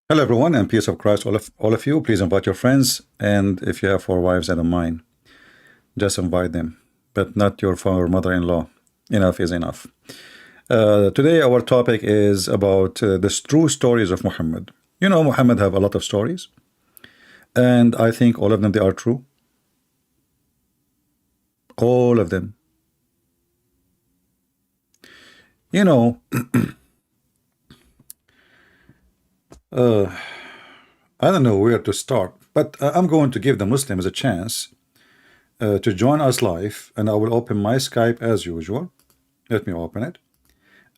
Hello, everyone, and peace of Christ, all of you. Please invite your friends, and if you have four wives, I don't mind. Just invite them, but not your father or mother-in-law. Enough is enough. Today, our topic is about the true stories of Muhammad. You know, Muhammad have a lot of stories, and I think all of them they are true. All of them. You know, I don't know where to start, but I'm going to give the Muslims a chance to join us live, and I will open my Skype as usual. Let me open it.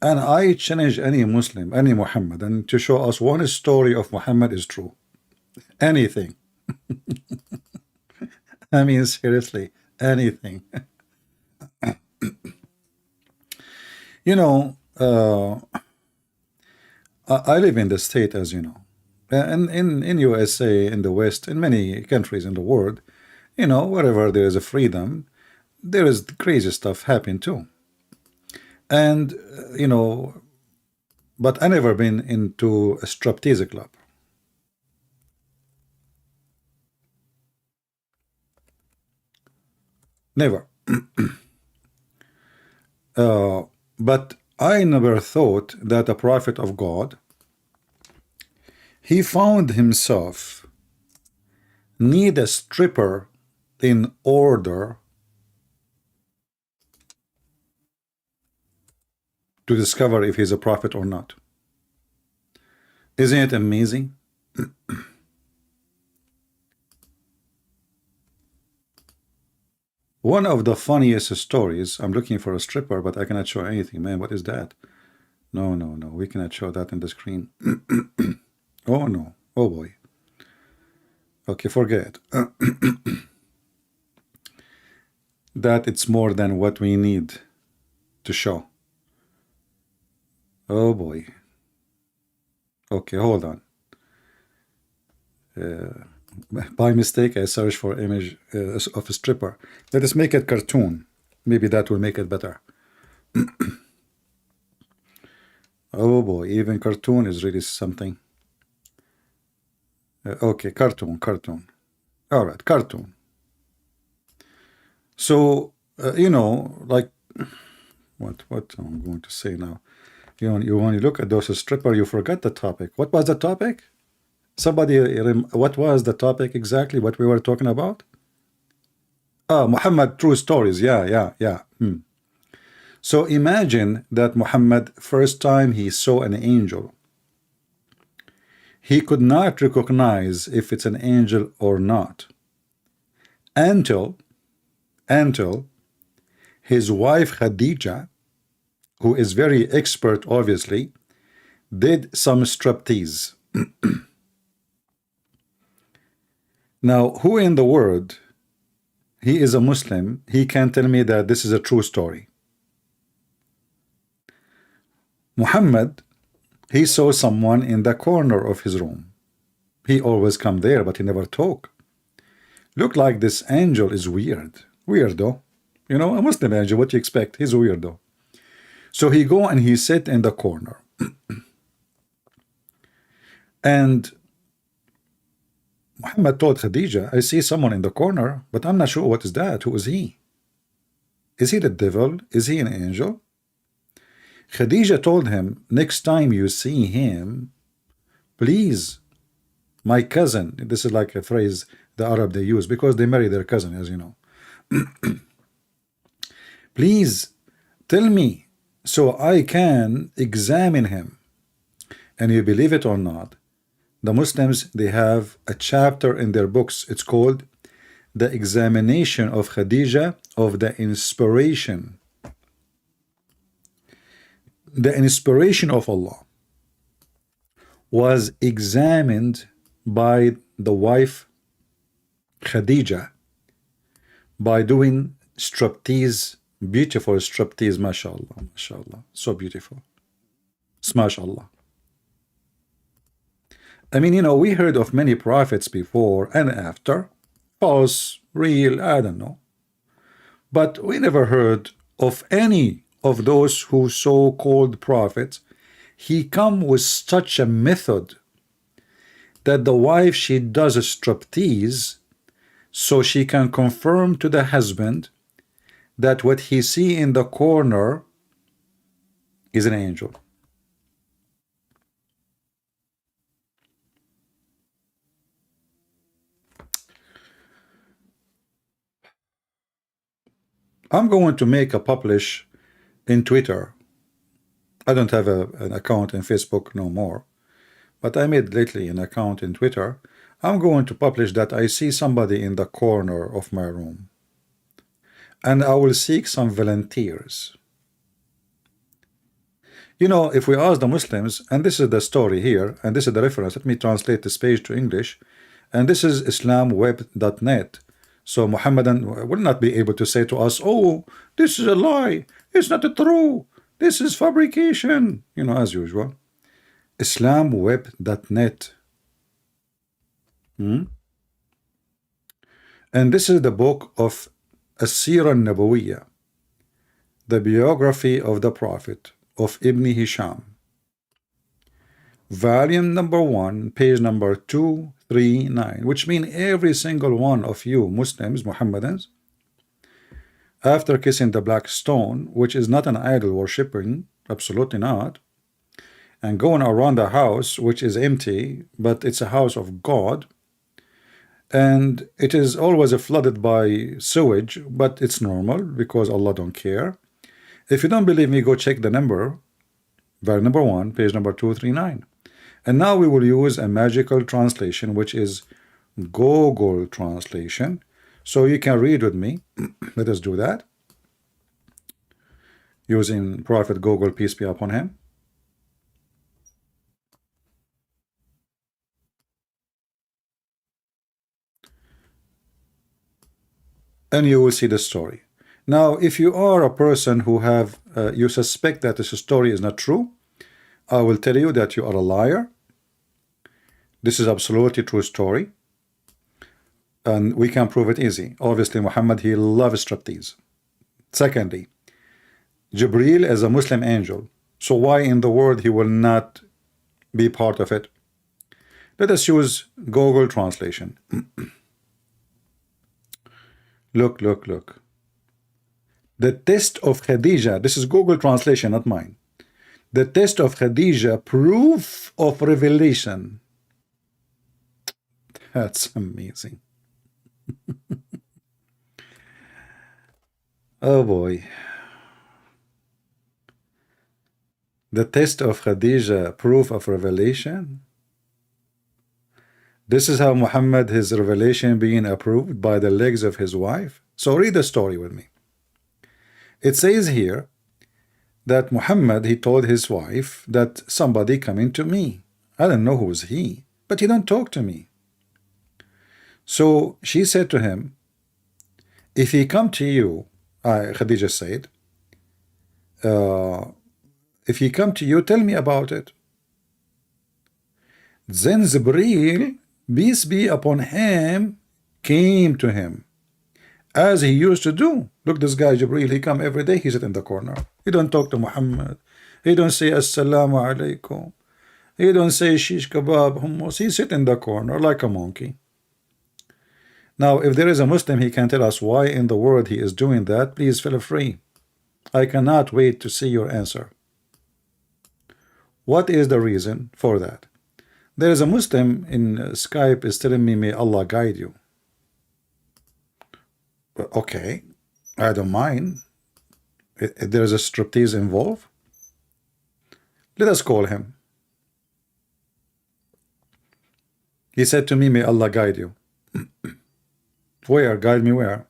And I challenge any Muslim, any Muhammadan, to show us one story of Muhammad is true. Anything. I mean, seriously, anything. You know, I live in the state, as you know. And in USA, in the West, in many countries in the world, you know, wherever there is a freedom, there is crazy stuff happening too. And, you know, but I never been into a striptease club. Never. But I never thought that a prophet of God, he found himself need a stripper in order to discover if he's a prophet or not. Isn't it amazing? One of the funniest stories, I'm looking for a stripper, but I cannot show anything, man. What is that? No, no, no. We cannot show that in the screen. Oh, no. Oh, boy. Okay, forget that it's more than what we need to show. Oh, boy. Okay, hold on. By mistake, I searched for image of a stripper. Let us make it cartoon. Maybe that will make it better. Oh boy, even cartoon is really something. Okay, cartoon. All right, cartoon. So, you know, like, what I'm going to say now. When you look at those stripper, you forgot the topic. What was the topic? Somebody, what was the topic exactly? What we were talking about? Muhammad true stories. Yeah. So imagine that Muhammad, first time he saw an angel, he could not recognize if it's an angel or not until his wife Khadija, who is very expert, obviously, did some striptease. Now, who in the world, he is a Muslim, he can tell me that this is a true story? Muhammad, he saw someone in the corner of his room. He always come there, but he never talk. Look like this angel is weirdo. You know, a Muslim angel, what you expect? He's a weirdo. So he go and he sit in the corner. And Muhammad told Khadija, I see someone in the corner, but I'm not sure what is that. Who is he? Is he the devil? Is he an angel? Khadija told him, next time you see him, please, my cousin, this is like a phrase the Arab they use because they marry their cousin, as you know. Please tell me so I can examine him. And you believe it or not, the Muslims, they have a chapter in their books. It's called The Examination of Khadija of the Inspiration. The inspiration of Allah was examined by the wife Khadija by doing striptease, beautiful striptease, mashallah, so beautiful. Smash Allah. I mean, you know, we heard of many prophets before and after, false, real, I don't know. But we never heard of any of those who so-called prophets. He come with such a method that the wife, she does a striptease so she can confirm to the husband that what he see in the corner is an angel. I'm going to make a publish in Twitter. I don't have an account in Facebook no more, but I made lately an account in Twitter. I'm going to publish that I see somebody in the corner of my room, and I will seek some volunteers. You know, if we ask the Muslims, and this is the story here, and this is the reference, let me translate this page to English, and this is islamweb.net. So Muhammadan will not be able to say to us, oh, this is a lie, it's not true, this is fabrication, you know, as usual. Islamweb.net. And this is the book of As-Sirah Nabawiyya, the biography of the Prophet of Ibn Hisham, volume number 1, page number 239, which means every single one of you Muslims, Muhammadans, after kissing the black stone, which is not an idol worshipping, absolutely not, and going around the house, which is empty, but it's a house of God, and it is always flooded by sewage, but it's normal because Allah don't care. If you don't believe me, go check the number, volume number 1, page number 239. And now we will use a magical translation, which is Google translation, so you can read with me. Let us do that using Prophet Google, peace be upon him. And you will see the story. Now, if you are a person who have you suspect that this story is not true, I will tell you that you are a liar. This is absolutely true story, and we can prove it easy. Obviously, Muhammad, he loves striptease. Secondly, Jibreel is a Muslim angel, so why in the world he will not be part of it? Let us use Google translation. Look. The test of Khadijah, this is Google translation, not mine. The test of Khadijah, proof of revelation. That's amazing. Oh boy. The test of Khadijah, proof of revelation. This is how Muhammad, his revelation being approved by the legs of his wife. So read the story with me. It says here that Muhammad, he told his wife that somebody coming to me. I don't know who's he, but he don't talk to me. So she said to him, if he come to you, Khadijah said, if he come to you, tell me about it. Then Jibreel, peace be upon him, came to him, as he used to do. Look, this guy Jibreel, he come every day, he sit in the corner. He don't talk to Muhammad. He don't say Assalamu alaikum. He don't say shish kebab, hummus. He sit in the corner like a monkey. Now, if there is a Muslim, he can tell us why in the world he is doing that. Please feel free. I cannot wait to see your answer. What is the reason for that? There is a Muslim in Skype is telling me, may Allah guide you. Okay, I don't mind. There is a striptease involved. Let us call him. He said to me, may Allah guide you. Where? Guide me where?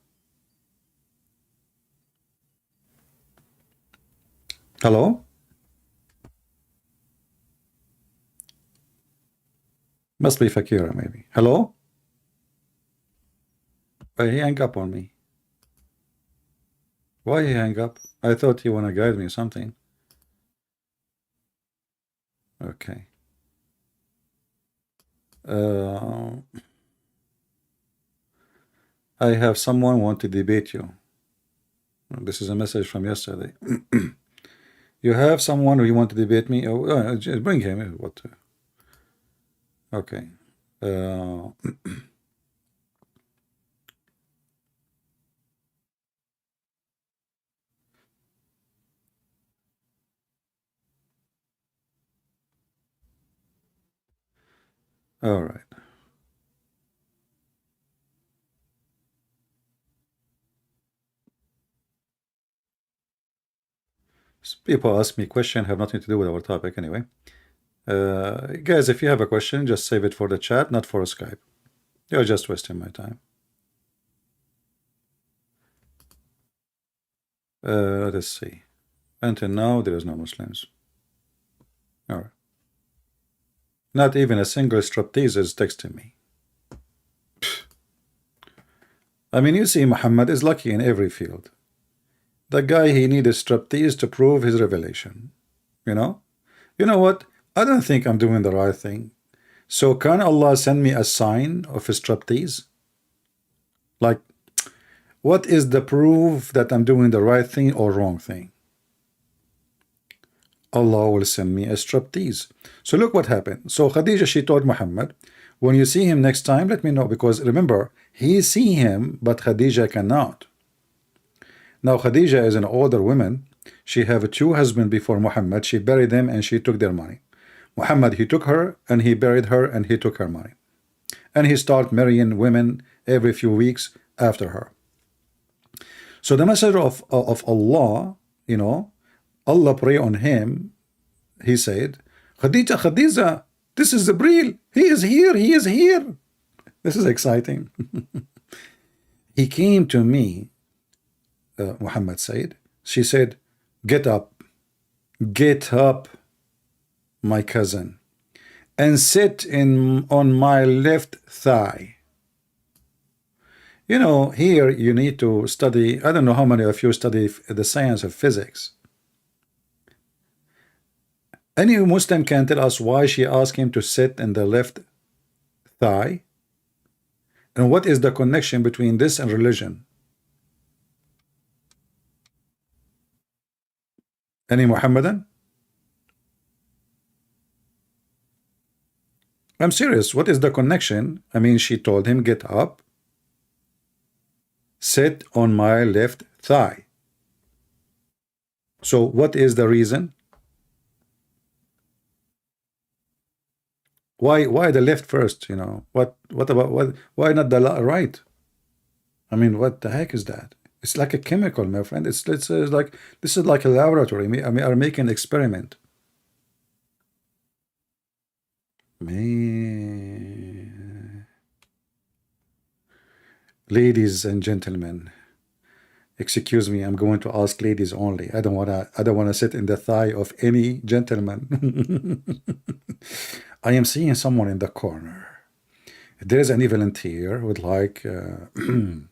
Hello? Must be Fakira, maybe. Hello? Why he hang up on me? Why he hang up? I thought he want to guide me or something. Okay. I have someone want to debate you. This is a message from yesterday. You have someone who you want to debate me? Oh, just bring him. What? Okay. Uh, all right. People ask me question have nothing to do with our topic anyway. Guys, if you have a question, just save it for the chat, not for Skype. You're just wasting my time. Let us see. Until now, there is no Muslims. All right. Not even a single striptease is texting me. I mean, you see, Muhammad is lucky in every field. The guy, he needed striptease to prove his revelation. You know? You know what? I don't think I'm doing the right thing. So can Allah send me a sign of a striptease? Like, what is the proof that I'm doing the right thing or wrong thing? Allah will send me a striptease. So look what happened. So Khadija, she told Muhammad, when you see him next time, let me know. Because remember, he see him, but Khadija cannot. Now Khadija is an older woman. She have two husbands before Muhammad. She buried them and she took their money. Muhammad, he took her and he buried her and he took her money. And he started marrying women every few weeks after her. So the messenger of Allah, you know, Allah pray on him. He said, Khadija, Khadija, this is Jibreel. He is here. He is here. This is exciting. He came to me, Muhammad said. She said, get up, my cousin, and sit on my left thigh. You know, here you need to study. I don't know how many of you study the science of physics. Any Muslim can tell us why she asked him to sit in the left thigh? And what is the connection between this and religion? Any Muhammadan? I'm serious. What is the connection? I mean, she told him, get up, sit on my left thigh. So what is the reason? Why the left first? You know, what about what? Why not the right? I mean, what the heck is that? It's like a chemical, my friend. It's like this is like a laboratory. I mean, are making an experiment. Man. Ladies and gentlemen, excuse me, I'm going to ask ladies only. I don't wanna sit in the thigh of any gentleman. I am seeing someone in the corner. There is any volunteer who would like to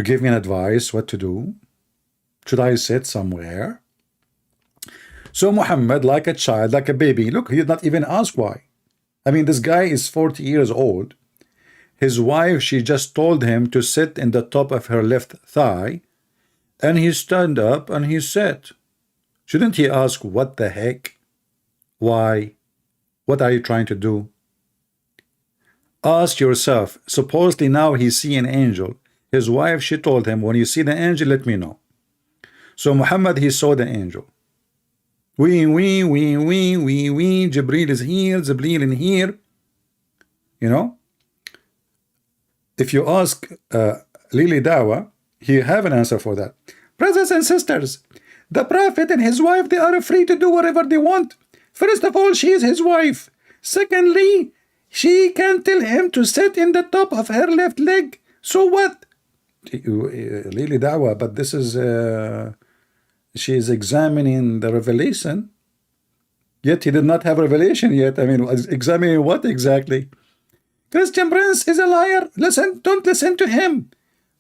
give me an advice what to do. Should I sit somewhere? So Muhammad, like a child, like a baby, look, he did not even ask why. I mean, this guy is 40 years old. His wife, she just told him to sit in the top of her left thigh, and he stood up and he sat. Shouldn't he ask, what the heck? Why? What are you trying to do? Ask yourself. Supposedly now he see an angel. His wife, she told him, when you see the angel, let me know. So Muhammad, he saw the angel. Jibreel is here, Jibreel in here. You know? If you ask Lily Dawa, he have an answer for that. Brothers and sisters, the Prophet and his wife, they are free to do whatever they want. First of all, she is his wife. Secondly, she can tell him to sit in the top of her left leg. So what? Lily Dawa, but this is she is examining the revelation. Yet he did not have revelation yet. I mean, examining what exactly? Christian Prince is a liar. Listen, don't listen to him.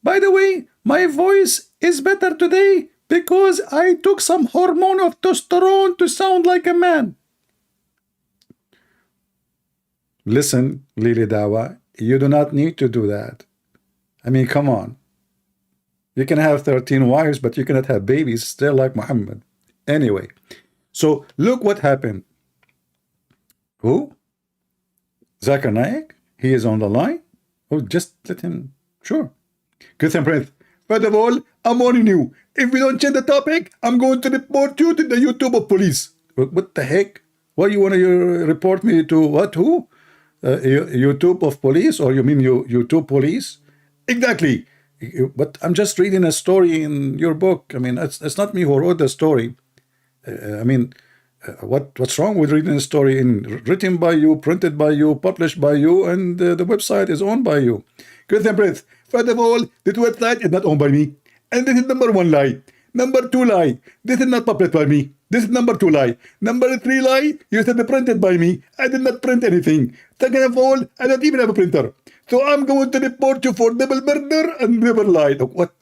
By the way, my voice is better today because I took some hormone of testosterone to sound like a man. Listen, Lily Dawa, you do not need to do that. I mean, come on. You can have 13 wives, but you cannot have babies, still like Muhammad. Anyway, so look what happened. Who? Zakir Naik, he is on the line. Oh, just let him. Sure. Good and breath. First of all, I'm warning you. If we don't change the topic, I'm going to report you to the YouTube of police. What the heck? Why you want to report me to what? Who? YouTube of police? Or you mean YouTube police? Exactly. But I'm just reading a story in your book. I mean, it's not me who wrote the story. I mean, what's wrong with reading a story written by you, printed by you, published by you, and the website is owned by you? Good and breath. First of all, this website is not owned by me. And this is number one lie. Number two lie. This is not published by me. This is number two lie. Number three lie. You said printed by me. I did not print anything. Second of all, I don't even have a printer. So I'm going to report you for double murder and never lied. What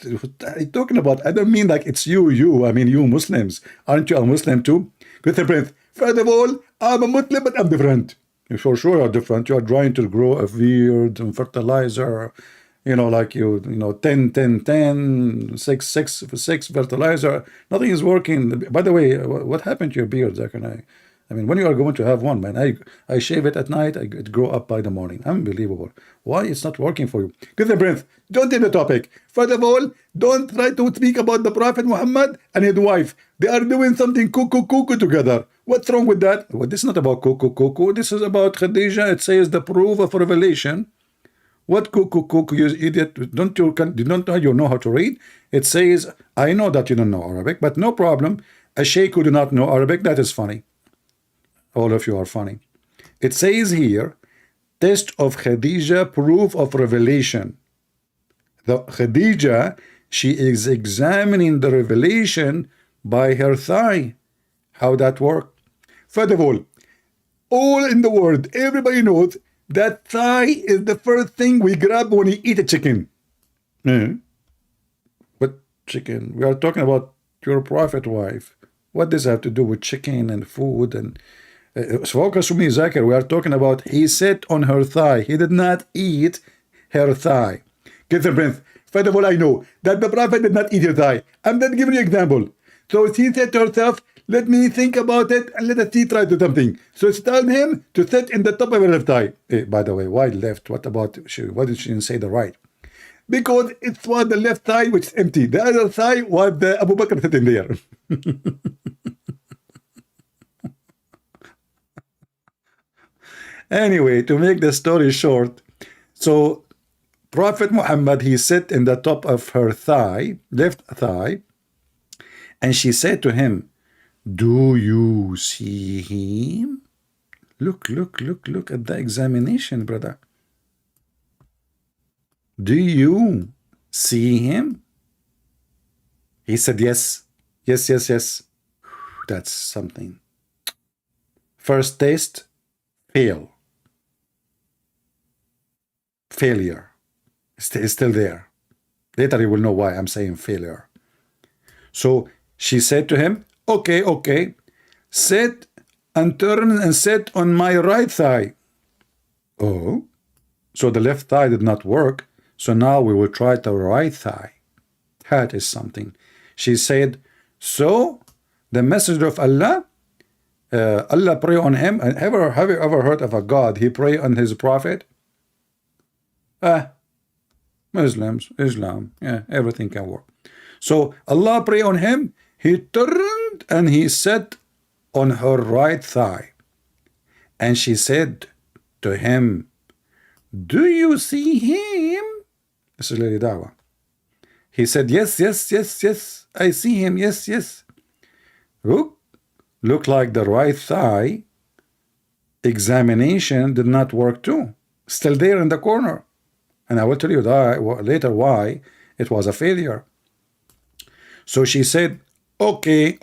are you talking about? I don't mean like it's you. I mean you Muslims. Aren't you a Muslim too? Good and breath. First of all, I'm a Muslim, but I'm different. For sure you're different. You're trying to grow a weird fertilizer, like 10, 10, 10, 6, 6, 6 fertilizer. Nothing is working. By the way, what happened to your beard, Zakir? I mean, when you are going to have one, man, I shave it at night, it grow up by the morning. Unbelievable. Why it's not working for you? Give the breath. Don't take the topic. First of all, don't try to speak about the Prophet Muhammad and his wife. They are doing something cuckoo together. What's wrong with that? Well, this is not about cuckoo. This is about Khadija. It says the proof of revelation. What cuckoo, you idiot? Don't you know how to read? It says, I know that you don't know Arabic, but no problem. A sheikh who do not know Arabic, that is funny. All of you are funny. It says here, test of Khadija, proof of revelation. The Khadija, she is examining the revelation by her thigh. How that work? First of all in the world, everybody knows that thigh is the first thing we grab when we eat a chicken. But chicken, we are talking about your prophet wife. What does that have to do with chicken and food? And focus with me, Zakir. We are talking about he sat on her thigh. He did not eat her thigh. Get the breath. First of all, I know that the prophet did not eat her thigh. I'm not giving you an example. So she said to herself, let me think about it and let us see try to do something. So she told him to sit in the top of her left thigh. By the way, why left? What about why did she say the right? Because it was the left thigh which is empty. The other thigh was the Abu Bakr sitting there. Anyway, to make the story short, so Prophet Muhammad, he sat in the top of her thigh, left thigh, and she said to him, do you see him? Look at the examination, brother. Do you see him? He said, yes. That's something. First test, failure. It's still there. Later you will know why I'm saying failure. So she said to him, okay, sit and turn and sit on my right thigh. Oh, so the left thigh did not work. So now we will try the right thigh. That is something. She said, so the messenger of Allah, Allah pray on him. And have you ever heard of a God? He pray on his prophet? Muslims, Islam, yeah, everything can work. So Allah pray on him. He turned and he sat on her right thigh. And she said to him, do you see him? This is Lady Dawa. He said, yes, I see him, yes. Look like the right thigh examination did not work too. Still there in the corner. And I will tell you later why it was a failure. So she said, okay,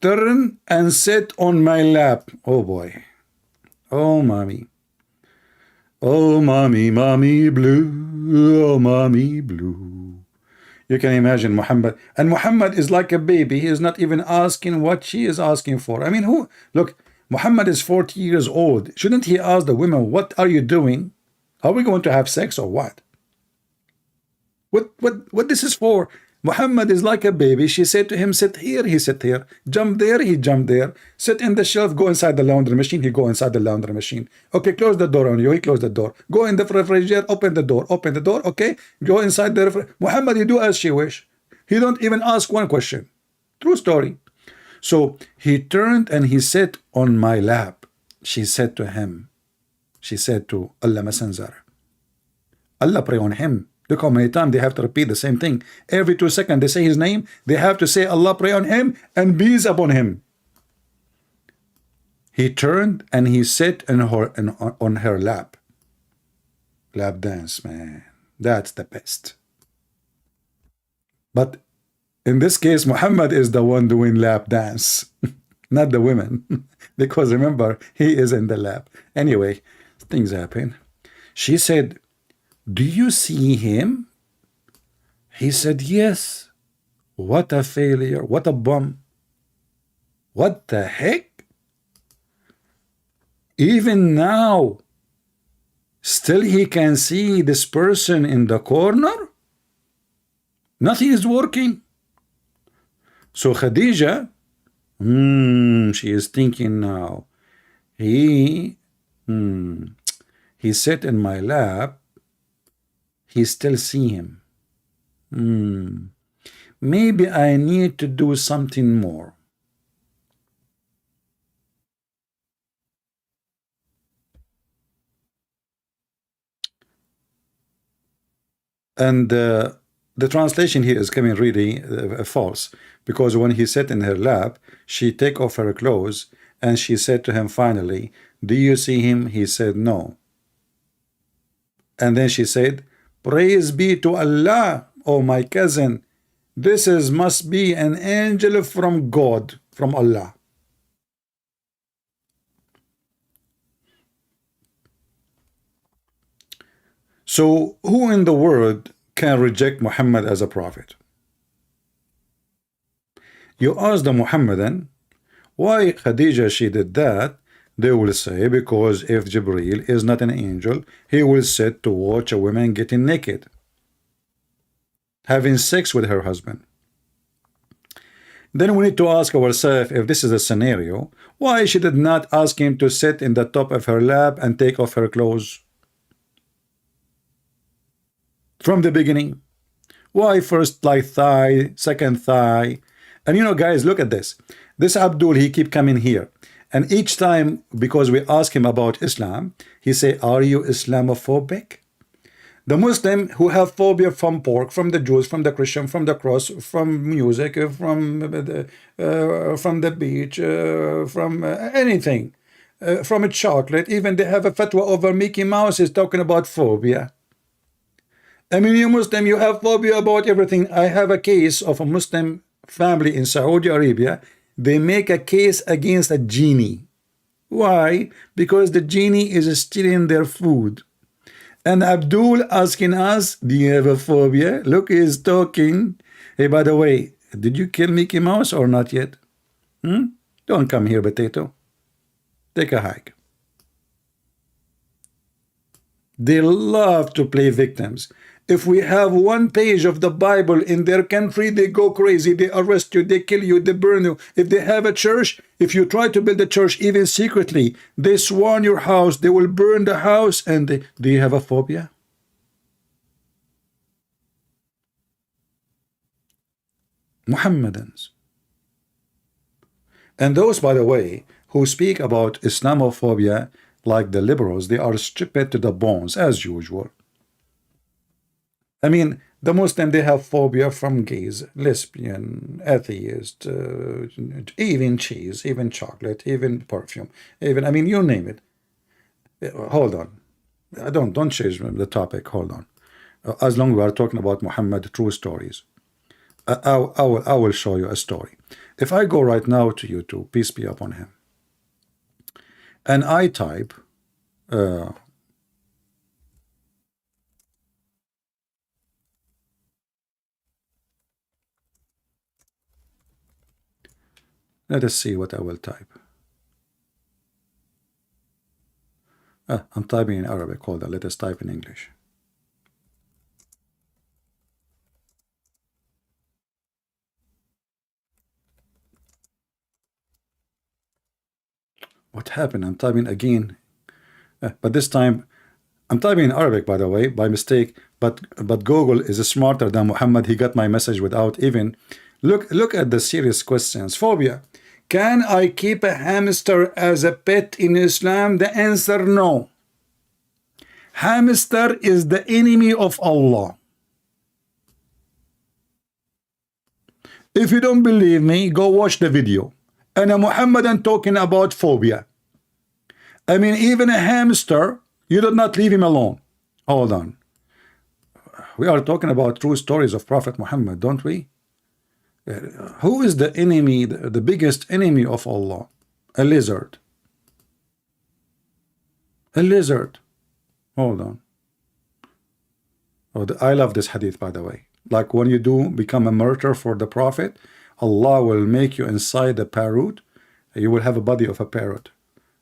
turn and sit on my lap. Oh boy. Oh mommy blue. Oh mommy blue. You can imagine Muhammad. And Muhammad is like a baby. He is not even asking what she is asking for. I mean, look, Muhammad is 40 years old. Shouldn't he ask the women, what are you doing? Are we going to have sex or what? What this is for? Muhammad is like a baby. She said to him, sit here, he sit here. Jump there, he jumped there. Sit in the shelf, go inside the laundry machine, he go inside the laundry machine. Okay, close the door on you, he closed the door. Go in the refrigerator, open the door, okay? Go inside the refrigerator. Muhammad, he do as she wish. He don't even ask one question. True story. So he turned and he sat on my lap. She said to him, she said to Allah Messenger, Allah pray on him. Look how many times they have to repeat the same thing. Every 2 seconds they say his name. They have to say Allah pray on him and peace upon him. He turned and he sat on her lap. Lap dance, man. That's the best. But in this case, Muhammad is the one doing lap dance, not the women. Because remember, he is in the lap. Anyway, things happen. She said, do you see him? He said, yes. What a failure. What a bum. What the heck? Even now, still he can see this person in the corner? Nothing is working. So Khadija, she is thinking now. He sat in my lap. He still see him. Maybe I need to do something more. And the translation here is coming really false, because when he sat in her lap, she take off her clothes and she said to him finally, do you see him? He said no. And then she said, praise be to Allah, oh my cousin, this must be an angel from God, from Allah. So who in the world can reject Muhammad as a prophet? You ask the Muhammadan, why Khadija she did that? They will say, because if Jibreel is not an angel, he will sit to watch a woman getting naked, having sex with her husband. Then we need to ask ourselves, if this is a scenario, why she did not ask him to sit in the top of her lap and take off her clothes from the beginning? Why first like thigh, second thigh? And you know, guys, look at this. This Abdul, he keep coming here. And each time, because we ask him about Islam, he say, are you Islamophobic? The Muslim who have phobia from pork, from the Jews, from the Christian, from the cross, from music, from the beach, from anything, from a chocolate, even they have a fatwa over Mickey Mouse is talking about phobia. I mean, you Muslim, you have phobia about everything. I have a case of a Muslim family in Saudi Arabia. They make a case against a genie. Why? Because the genie is stealing their food. And Abdul asking us, do you have a phobia? Look, he's talking. Hey, by the way, did you kill Mickey Mouse or not yet? Don't come here, potato. Take a hike. They love to play victims. If we have one page of the Bible in their country, they go crazy. They arrest you, they kill you, they burn you. If they have a church, if you try to build a church even secretly, they swarm your house, they will burn the house. And do you have a phobia? Muhammadans. And those, by the way, who speak about Islamophobia like the liberals, they are stupid to the bones, as usual. I mean, the Muslim, they have phobia from gays, lesbian, atheist, even cheese, even chocolate, even perfume, even, I mean, you name it. Hold on. Don't change the topic. Hold on. As long as we are talking about Muhammad, true stories, I will show you a story. If I go right now to YouTube, peace be upon him, and I type let us see what I will type. I'm typing in Arabic. Hold on. Let us type in English. What happened? I'm typing again, but this time I'm typing in Arabic, by the way, by mistake. But Google is smarter than Muhammad. He got my message without even look at the serious questions. Phobia. Can I keep a hamster as a pet in Islam? The answer no. Hamster is the enemy of Allah. If you don't believe me, go watch the video. And a Muhammadan talking about phobia. I mean, even a hamster, you do not leave him alone. Hold on. We are talking about true stories of Prophet Muhammad, don't we? Who is the enemy, the biggest enemy of Allah? A lizard. A lizard. Hold on. Oh, I love this hadith, by the way. Like when you do become a martyr for the Prophet, Allah will make you inside a parrot. You will have a body of a parrot.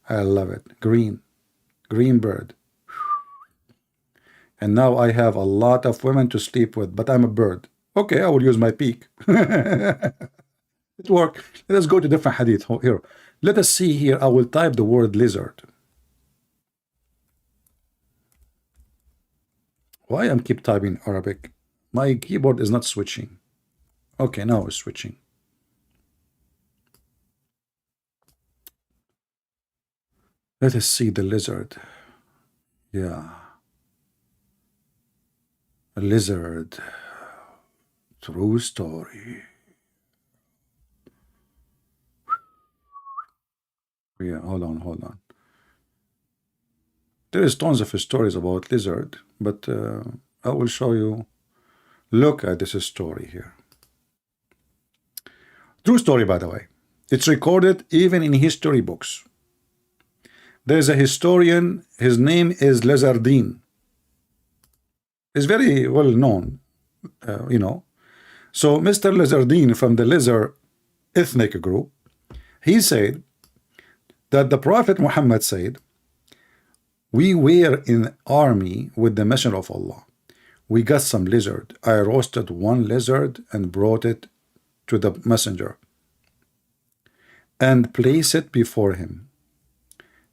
I love it. Green bird. And now I have a lot of women to sleep with, but I'm a bird. Okay, I will use my beak. It worked. Let us go to different hadith here. Let us see here. I will type the word lizard. Why I'm keep typing Arabic? My keyboard is not switching. Okay, now it's switching. Let us see the lizard. Yeah. A lizard. True story. Yeah, hold on. There is tons of stories about lizard, but I will show you. Look at this story here. True story, by the way. It's recorded even in history books. There's a historian, his name is Lizardine. He's very well known, you know. So Mr. Lizardine from the lizard ethnic group, he said that the Prophet Muhammad said, we were in army with the Messenger of Allah. We got some lizard. I roasted one lizard and brought it to the messenger and placed it before him.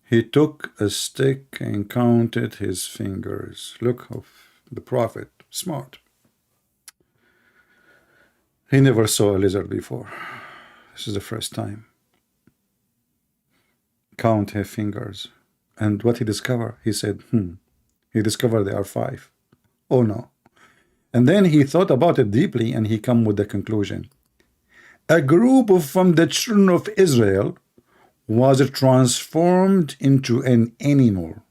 He took a stick and counted his fingers. Look of the Prophet, smart. He never saw a lizard before. This is the first time. Count his fingers. And what he discovered? He said, He discovered there are 5. Oh no. And then he thought about it deeply and he come with the conclusion. A group from the children of Israel was transformed into an animal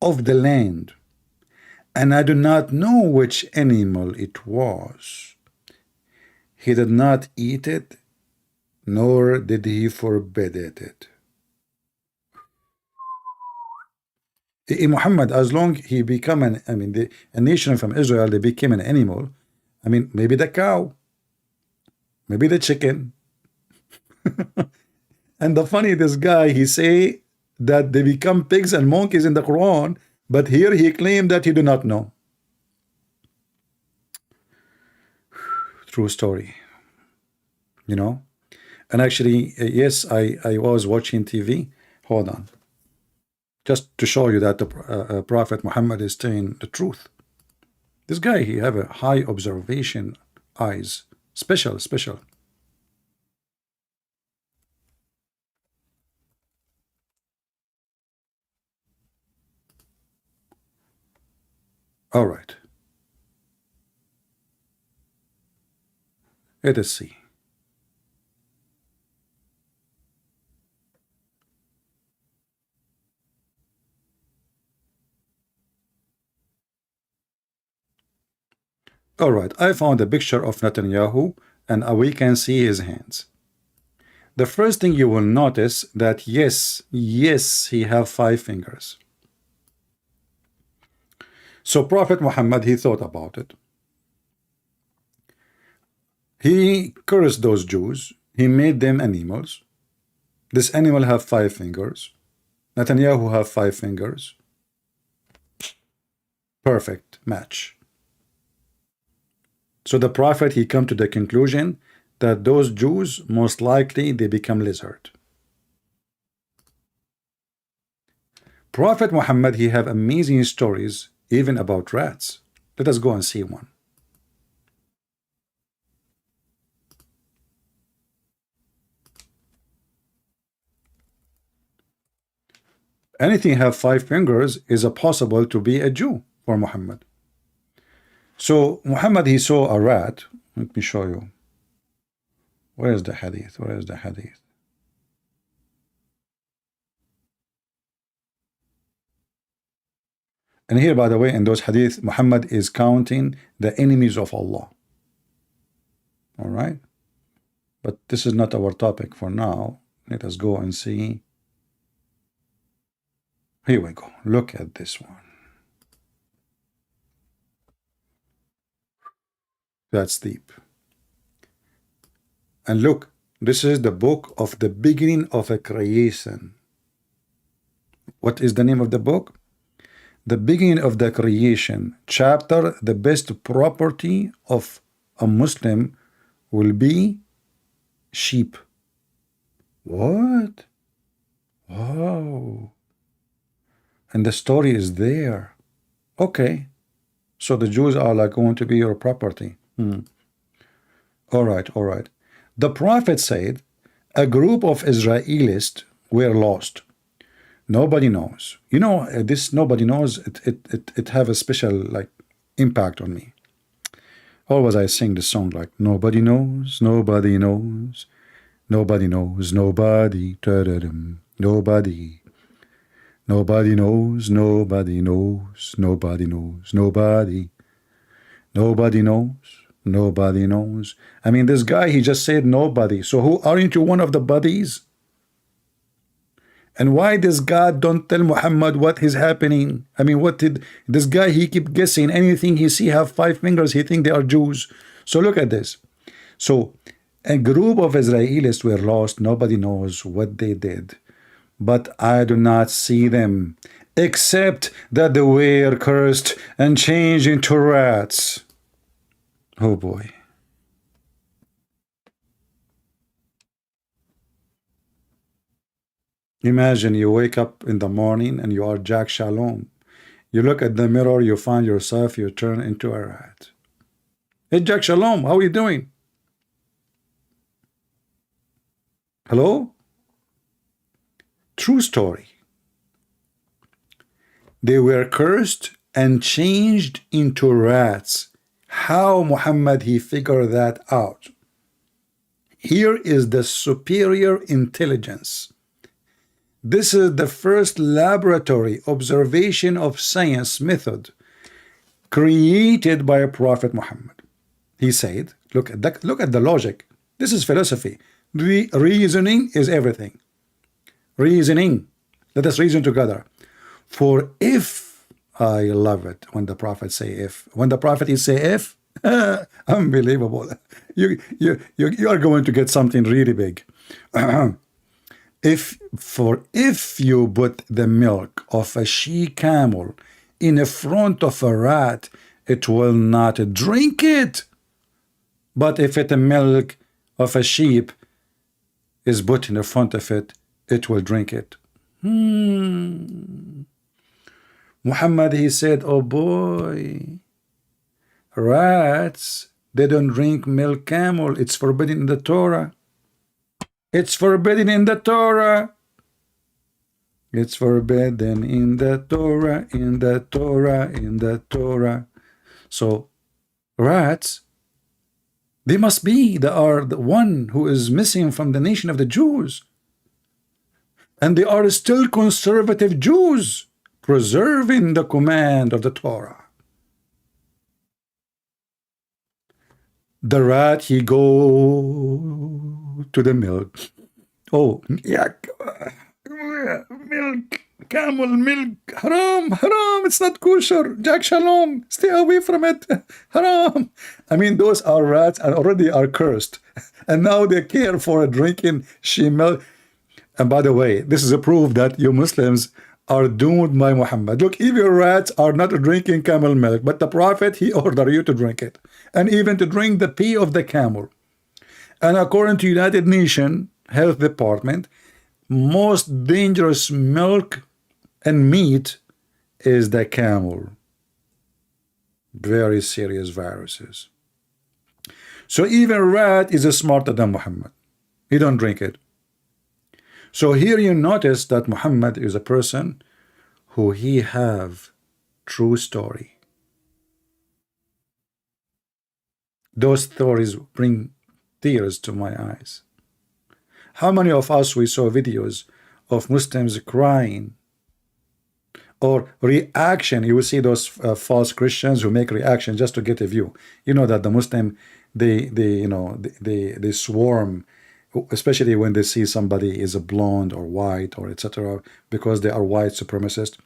of the land, and I do not know which animal it was. He did not eat it, nor did he forbid it. Muhammad, as long he become a nation from Israel, they became an animal. I mean, maybe the cow, maybe the chicken. And the funny, this guy, he say that they become pigs and monkeys in the Quran, but here he claimed that he do not know. True story, you know. And actually, yes, I was watching TV. Hold on. Just to show you that the Prophet Muhammad is saying the truth. This guy, he have a high observation eyes. Special. All right. Let us see. All right, I found a picture of Netanyahu and we can see his hands. The first thing you will notice that yes, he have 5 fingers. So Prophet Muhammad, he thought about it. He cursed those Jews. He made them animals. This animal have 5 fingers. Netanyahu have 5 fingers. Perfect match. So the Prophet, he come to the conclusion that those Jews, most likely they become lizard. Prophet Muhammad, he have amazing stories even about rats. Let us go and see one. Anything have 5 fingers is a possible to be a Jew for Muhammad. So Muhammad, he saw a rat. Let me show you. Where is the hadith? Where is the hadith? And here, by the way, in those hadith, Muhammad is counting the enemies of Allah. All right? But this is not our topic for now. Let us go and see. Here we go. Look at this one. That's deep. And look, this is the book of the beginning of a creation. What is the name of the book? The beginning of the creation. Chapter, the best property of a Muslim will be sheep. What? Wow. And the story is there. Okay. So the Jews are like going to be your property. All right, all right. The Prophet said, a group of Israelis were lost. Nobody knows. You know, this nobody knows, it have a special like impact on me. Always I sing the song like, nobody knows, nobody knows, nobody knows, nobody, nobody. Nobody knows, nobody knows, nobody knows, nobody. Nobody knows, nobody knows. I mean, this guy, he just said nobody. So who aren't you one of the buddies? And why this God don't tell Muhammad what is happening? I mean, what did this guy, he keep guessing anything he see have 5 fingers, he think they are Jews. So look at this. So a group of Israelis were lost. Nobody knows what they did. But I do not see them, except that they were cursed and changed into rats. Oh boy. Imagine you wake up in the morning and you are Jack Shalom. You look at the mirror, you find yourself, you turn into a rat. Hey Jack Shalom, how are you doing? Hello? True story. They were cursed and changed into rats. How Muhammad he figured that out? Here is the superior intelligence. This is the first laboratory observation of science method created by a Prophet Muhammad. He said, look at the logic. This is philosophy. Reasoning is everything. Reasoning. Let us reason together. For if, I love it when the Prophet say if. When the Prophet is say if, unbelievable. You are going to get something really big. If you put the milk of a she-camel in front of a rat, it will not drink it. But if the milk of a sheep is put in front of it, it will drink it. Muhammad, he said, oh boy, rats, they don't drink milk camel. It's forbidden in the Torah. It's forbidden in the Torah. It's forbidden in the Torah, in the Torah, in the Torah. So rats, they must be, they are the one who is missing from the nation of the Jews. And they are still conservative Jews, preserving the command of the Torah. The rat, he go to the milk. Oh, yuck. Milk, camel milk, haram, haram, it's not kosher. Jack Shalom, stay away from it, haram. I mean, those are rats and already are cursed. And now they care for drinking she milk. And by the way, this is a proof that you Muslims are doomed by Muhammad. Look, even rats are not drinking camel milk, but the Prophet, he ordered you to drink it. And even to drink the pee of the camel. And according to United Nations Health Department, most dangerous milk And meat is the camel. Very serious viruses. So even rat is smarter than Muhammad. He don't drink it. So here you notice that Muhammad is a person who he have true story. Those stories bring tears to my eyes. How many of us we saw videos of Muslims crying or reaction? You will see those false Christians who make reaction just to get a view. You know that the Muslim they swarm, especially when they see somebody is a blonde or white or etc. because they are white supremacist.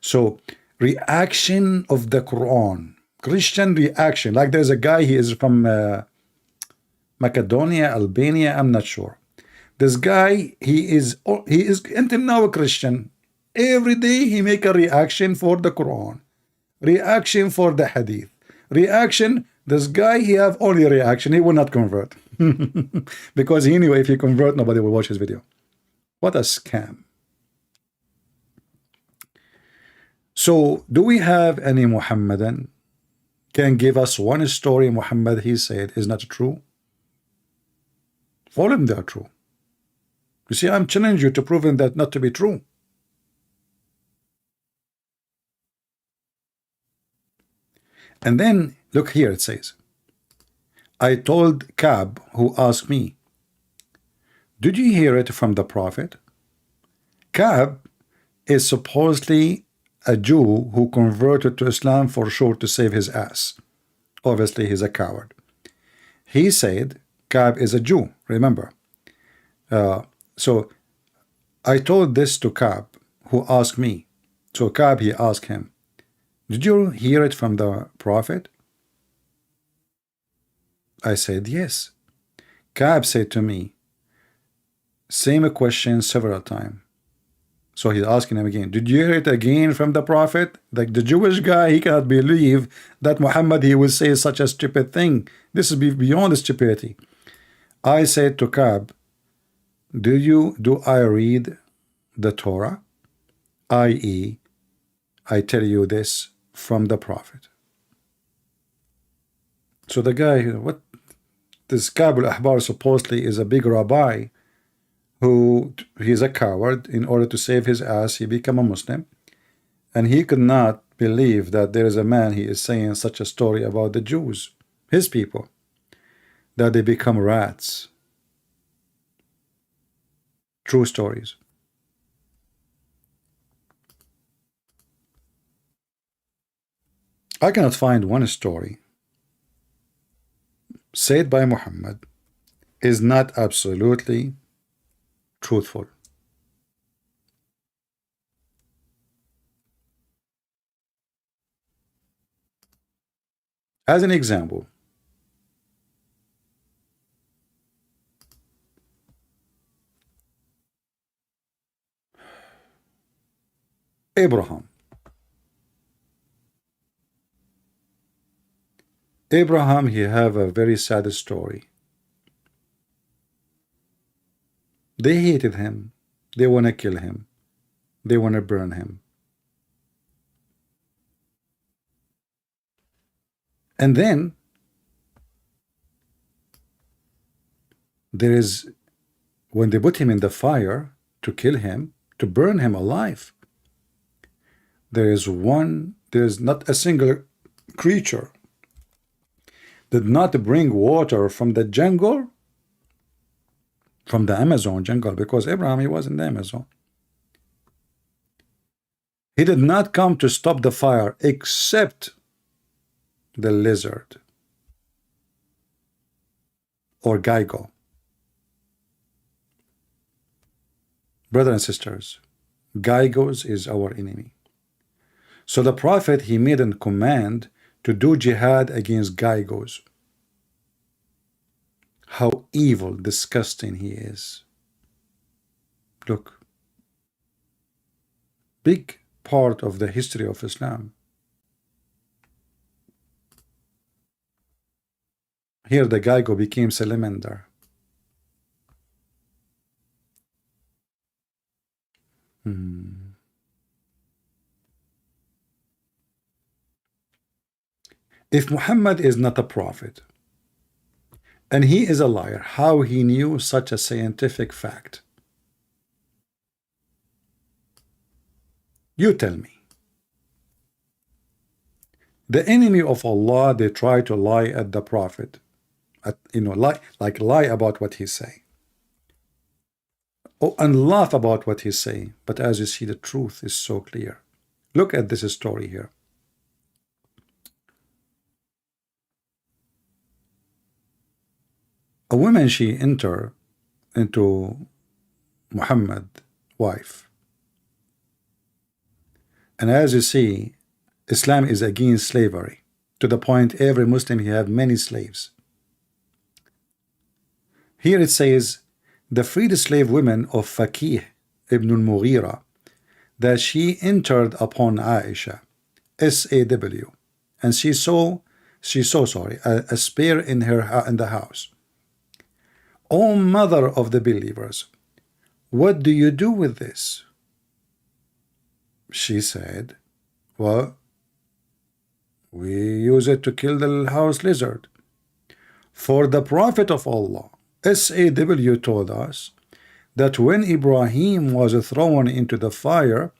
So reaction of the Quran, Christian reaction. Like there's a guy, he is from Macedonia, Albania, I'm not sure. This guy, he is until now a Christian. Every day he make a reaction for the Quran, reaction for the Hadith, reaction. This guy, he have only reaction. He will not convert because he knew if he convert, nobody will watch his video. What a scam. So do we have any Muhammadan can give us one story Muhammad he said is not true? All of them are true. You see, I'm challenging you to prove that not to be true. And then look here, it says, I told Ka'b, who asked me, did you hear it from the Prophet? Ka'b is supposedly a Jew who converted to Islam for sure to save his ass. Obviously, he's a coward. He said Ka'b is a Jew, remember. So I told this to Ka'b, who asked me. So Ka'b, he asked him, did you hear it from the Prophet? I said, yes. Ka'b said to me, same question several times. So he's asking him again, did you hear it again from the Prophet? Like the Jewish guy, he cannot believe that Muhammad, he will say such a stupid thing. This is beyond stupidity. I said to Ka'b, do I read the Torah? I.e., I tell you this from the Prophet. So the guy, what this Ka'b al-Ahbar supposedly is a big rabbi who he's a coward. In order to save his ass, he became a Muslim, and he could not believe that there is a man he is saying such a story about the Jews, his people, that they become rats. True stories. I cannot find one story said by Muhammad is not absolutely truthful. As an example, Abraham. Abraham, he have a very sad story. They hated him. They want to kill him. They want to burn him. And then there is, when they put him in the fire to kill him, to burn him alive, there is not a single creature did not bring water from the jungle, from the Amazon jungle, because Abraham, he was in the Amazon. He did not come to stop the fire except the lizard or Geigo. Brothers and sisters, Geigos is our enemy. So the Prophet, he made a command to do jihad against Geigos. How evil, disgusting he is. Look, big part of the history of Islam. Here the Geigo became salamander. If Muhammad is not a prophet and he is a liar, how he knew such a scientific fact? You tell me. The enemy of Allah, they try to lie at the prophet, lie about what he's saying. Oh, and laugh about what he's saying. But as you see, the truth is so clear. Look at this story here. A woman, she entered into Muhammad's wife. And as you see, Islam is against slavery, to the point every Muslim, he have many slaves. Here it says, the freed slave women of Faqih ibn al-Mughira, that she entered upon Aisha, SAW, and she saw a spear in the house. O mother of the believers, what do you do with this? She said, well, we use it to kill the house lizard. For the Prophet of Allah, SAW, told us that when Ibrahim was thrown into the fire,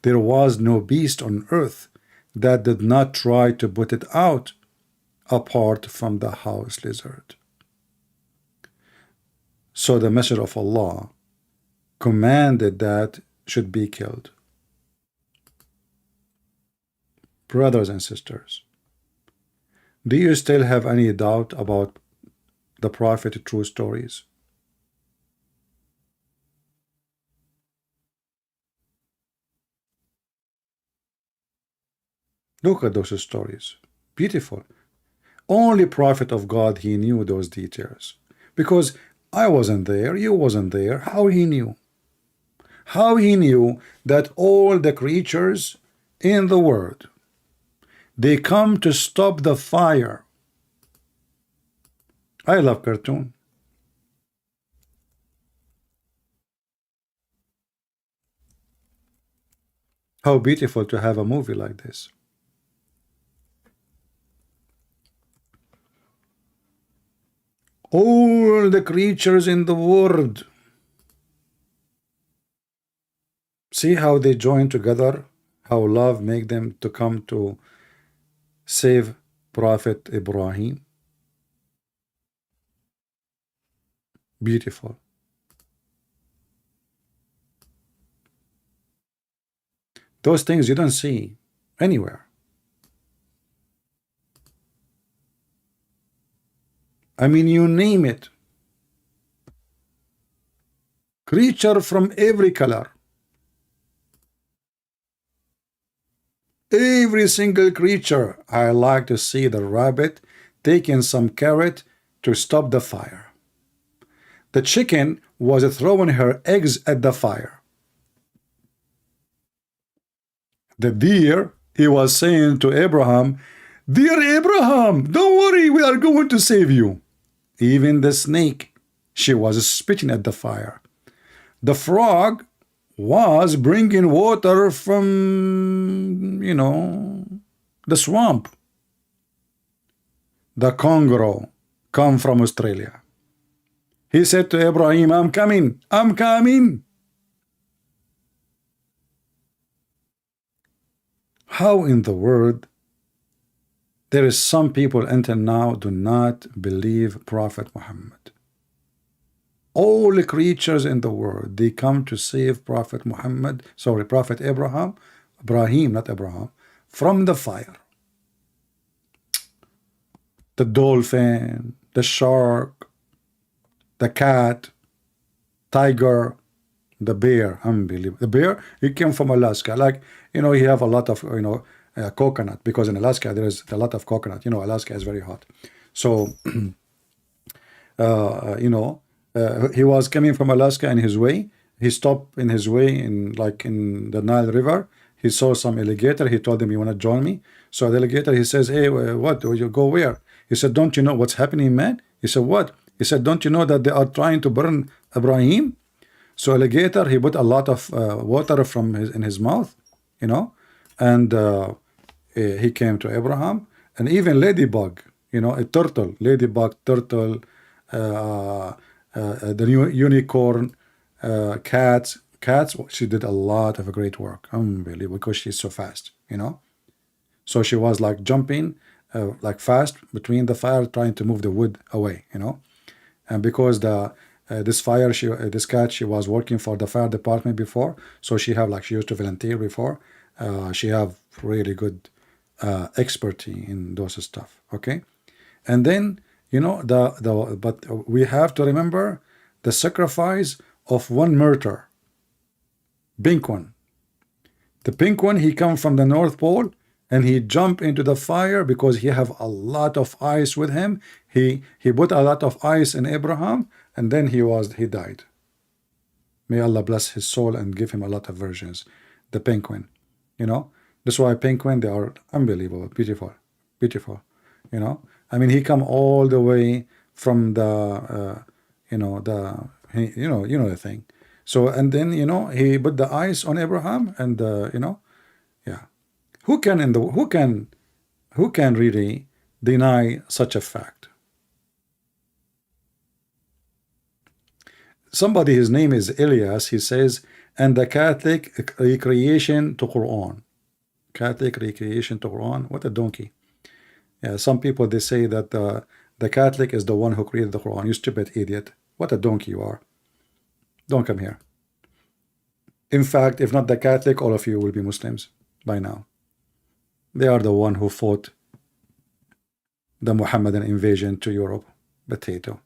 there was no beast on earth that did not try to put it out apart from the house lizard. So the Messenger of Allah commanded that should be killed. Brothers and sisters, do you still have any doubt about the Prophet true stories? Look at those stories. Beautiful. Only Prophet of God, he knew those details. Because I wasn't there, you wasn't there. How he knew? How he knew that all the creatures in the world, they come to stop the fire. I love cartoon. How beautiful to have a movie like this. All the creatures in the world. See how they join together, how love make them to come to save Prophet Ibrahim. Beautiful. Those things you don't see anywhere. I mean, you name it. Creature from every color. Every single creature. I like to see the rabbit taking some carrot to stop the fire. The chicken was throwing her eggs at the fire. The deer, he was saying to Abraham, "Dear Abraham, don't worry, we are going to save you." Even the snake, she was spitting at the fire. The frog was bringing water from, the swamp. The kangaroo come from Australia. He said to Abraham, I'm coming, I'm coming. How in the world there is some people until now do not believe Prophet Muhammad? All the creatures in the world, they come to save Prophet Ibrahim, not Abraham, from the fire. The dolphin, the shark, the cat, tiger, the bear, unbelievable. The bear, he came from Alaska. He have a lot of, coconut, because in Alaska there is a lot of coconut. Alaska is very hot. So, he was coming from Alaska in his way. He stopped in his way in the Nile River. He saw some alligator. He told them, "You want to join me?" So the alligator, he says, "Hey, what? Do you go where?" He said, "Don't you know what's happening, man?" He said, "What?" He said, "Don't you know that they are trying to burn Ibrahim?" So alligator, he put a lot of water in his mouth, and he came to Abraham, And even ladybug, you know, a turtle, ladybug, turtle, the new unicorn, cats. She did a lot of great work. Unbelievable, because she's so fast, you know. So she was like jumping, like fast between the fire, trying to move the wood away, you know. And because this cat, she was working for the fire department before, so she used to volunteer before. She have really good expertise in those stuff. Okay, and then you know but we have to remember the sacrifice of one murder. Pink one. The pink one, he come from the North Pole and he jump into the fire because he have a lot of ice with him. He put a lot of ice in Abraham, and then he died. May Allah bless his soul and give him a lot of virgins. The penguin, you know, that's why penguin, they are unbelievable, beautiful, beautiful. You know, I mean, he come all the way from the you know the thing. So, and then, you know, he put the ice on Abraham, and you know, yeah. Who can really deny such a fact? Somebody, his name is Elias, he says, and the Catholic recreation to Quran. Catholic recreation to Quran. What a donkey. Yeah, some people, they say that the Catholic is the one who created the Quran. You stupid idiot. What a donkey you are. Don't come here. In fact, if not the Catholic, all of you will be Muslims by now. They are the one who fought the Muhammadan invasion to Europe. Potato.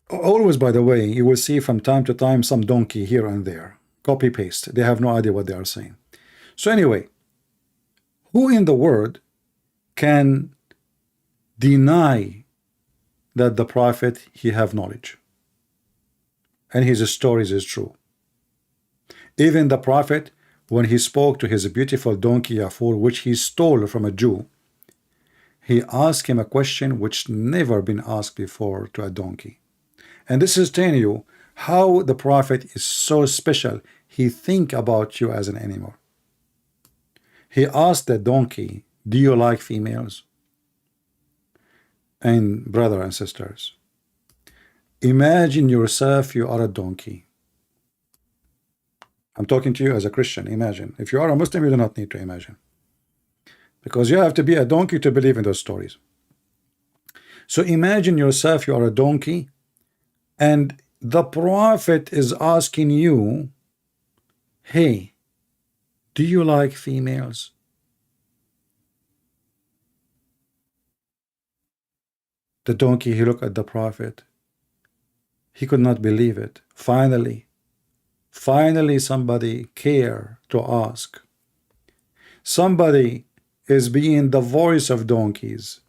Always, by the way, you will see from time to time some donkey here and there. Copy paste. They have no idea what they are saying. So anyway, who in the world can deny that the prophet, he have knowledge and his stories is true? Even the prophet, when he spoke to his beautiful donkey Yafur, which he stole from a Jew, he asked him a question which never been asked before to a donkey. And this is telling you how the prophet is so special. He think about you as an animal. He asked the donkey, do you like females? And brother and sisters, imagine yourself, you are a donkey. I'm talking to you as a Christian. Imagine. If you are a Muslim, you do not need to imagine, because you have to be a donkey to believe in those stories. So imagine yourself, you are a donkey, and the prophet is asking you, hey, do you like females? The donkey, he looked at the prophet. He could not believe it. Finally, somebody care to ask. Somebody is being the voice of donkeys.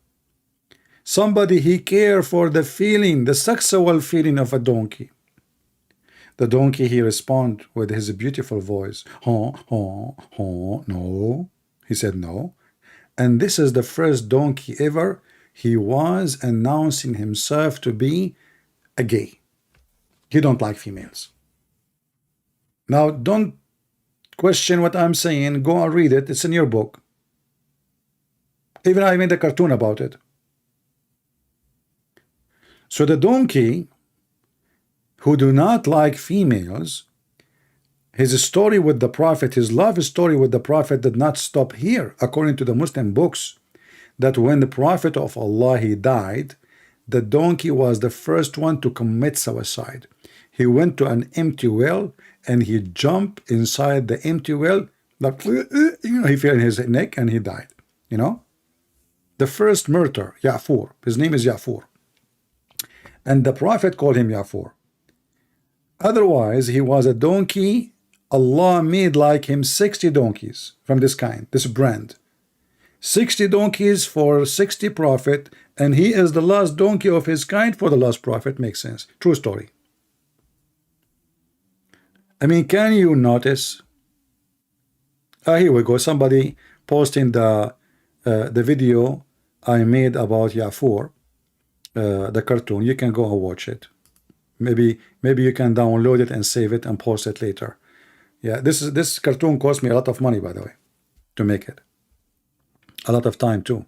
Somebody, he care for the feeling, the sexual feeling of a donkey. The donkey, he respond with his beautiful voice. No. He said no. And this is the first donkey ever. He was announcing himself to be a gay. He don't like females. Now, don't question what I'm saying. Go and read it. It's in your book. Even I made a cartoon about it. So the donkey, who do not like females, his story with the prophet, his love story with the prophet did not stop here. According to the Muslim books, that when the prophet of Allah, he died, the donkey was the first one to commit suicide. He went to an empty well and he jumped inside the empty well, like, he fell in his neck and he died. You know, the first murder, Ya'fur. His name is Ya'fur, and the prophet called him Ya'fur. Otherwise, he was a donkey. Allah made like him 60 donkeys from this kind, this brand. 60 donkeys for 60 prophet, and he is the last donkey of his kind for the last prophet. Makes sense. True story. I mean, can you notice? Here we go. Somebody posting the video I made about Ya'fur, the cartoon. You can go and watch it. Maybe you can download it and save it and post it later. Yeah, this cartoon cost me a lot of money, by the way. to make it. A lot of time too.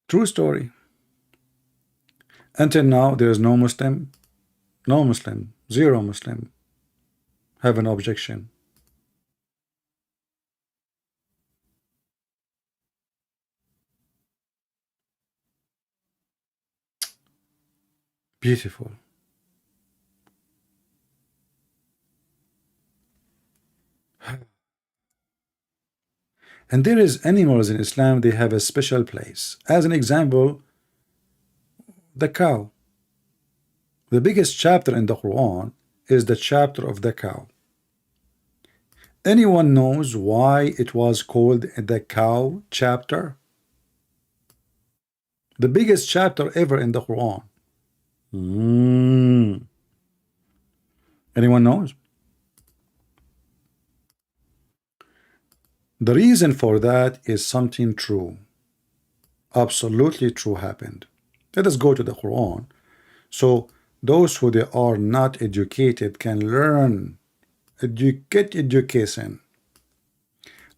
True story. Until now, there is no Muslim, zero Muslim have an objection. Beautiful. And there is animals in Islam, they have a special place. As an example, the cow. The biggest chapter in the Quran is the chapter of the cow. Anyone knows why it was called the cow chapter? The biggest chapter ever in the Quran. Anyone knows? The reason for that is something true. Absolutely true happened. Let us go to the Quran. So those who they are not educated can learn. Get education.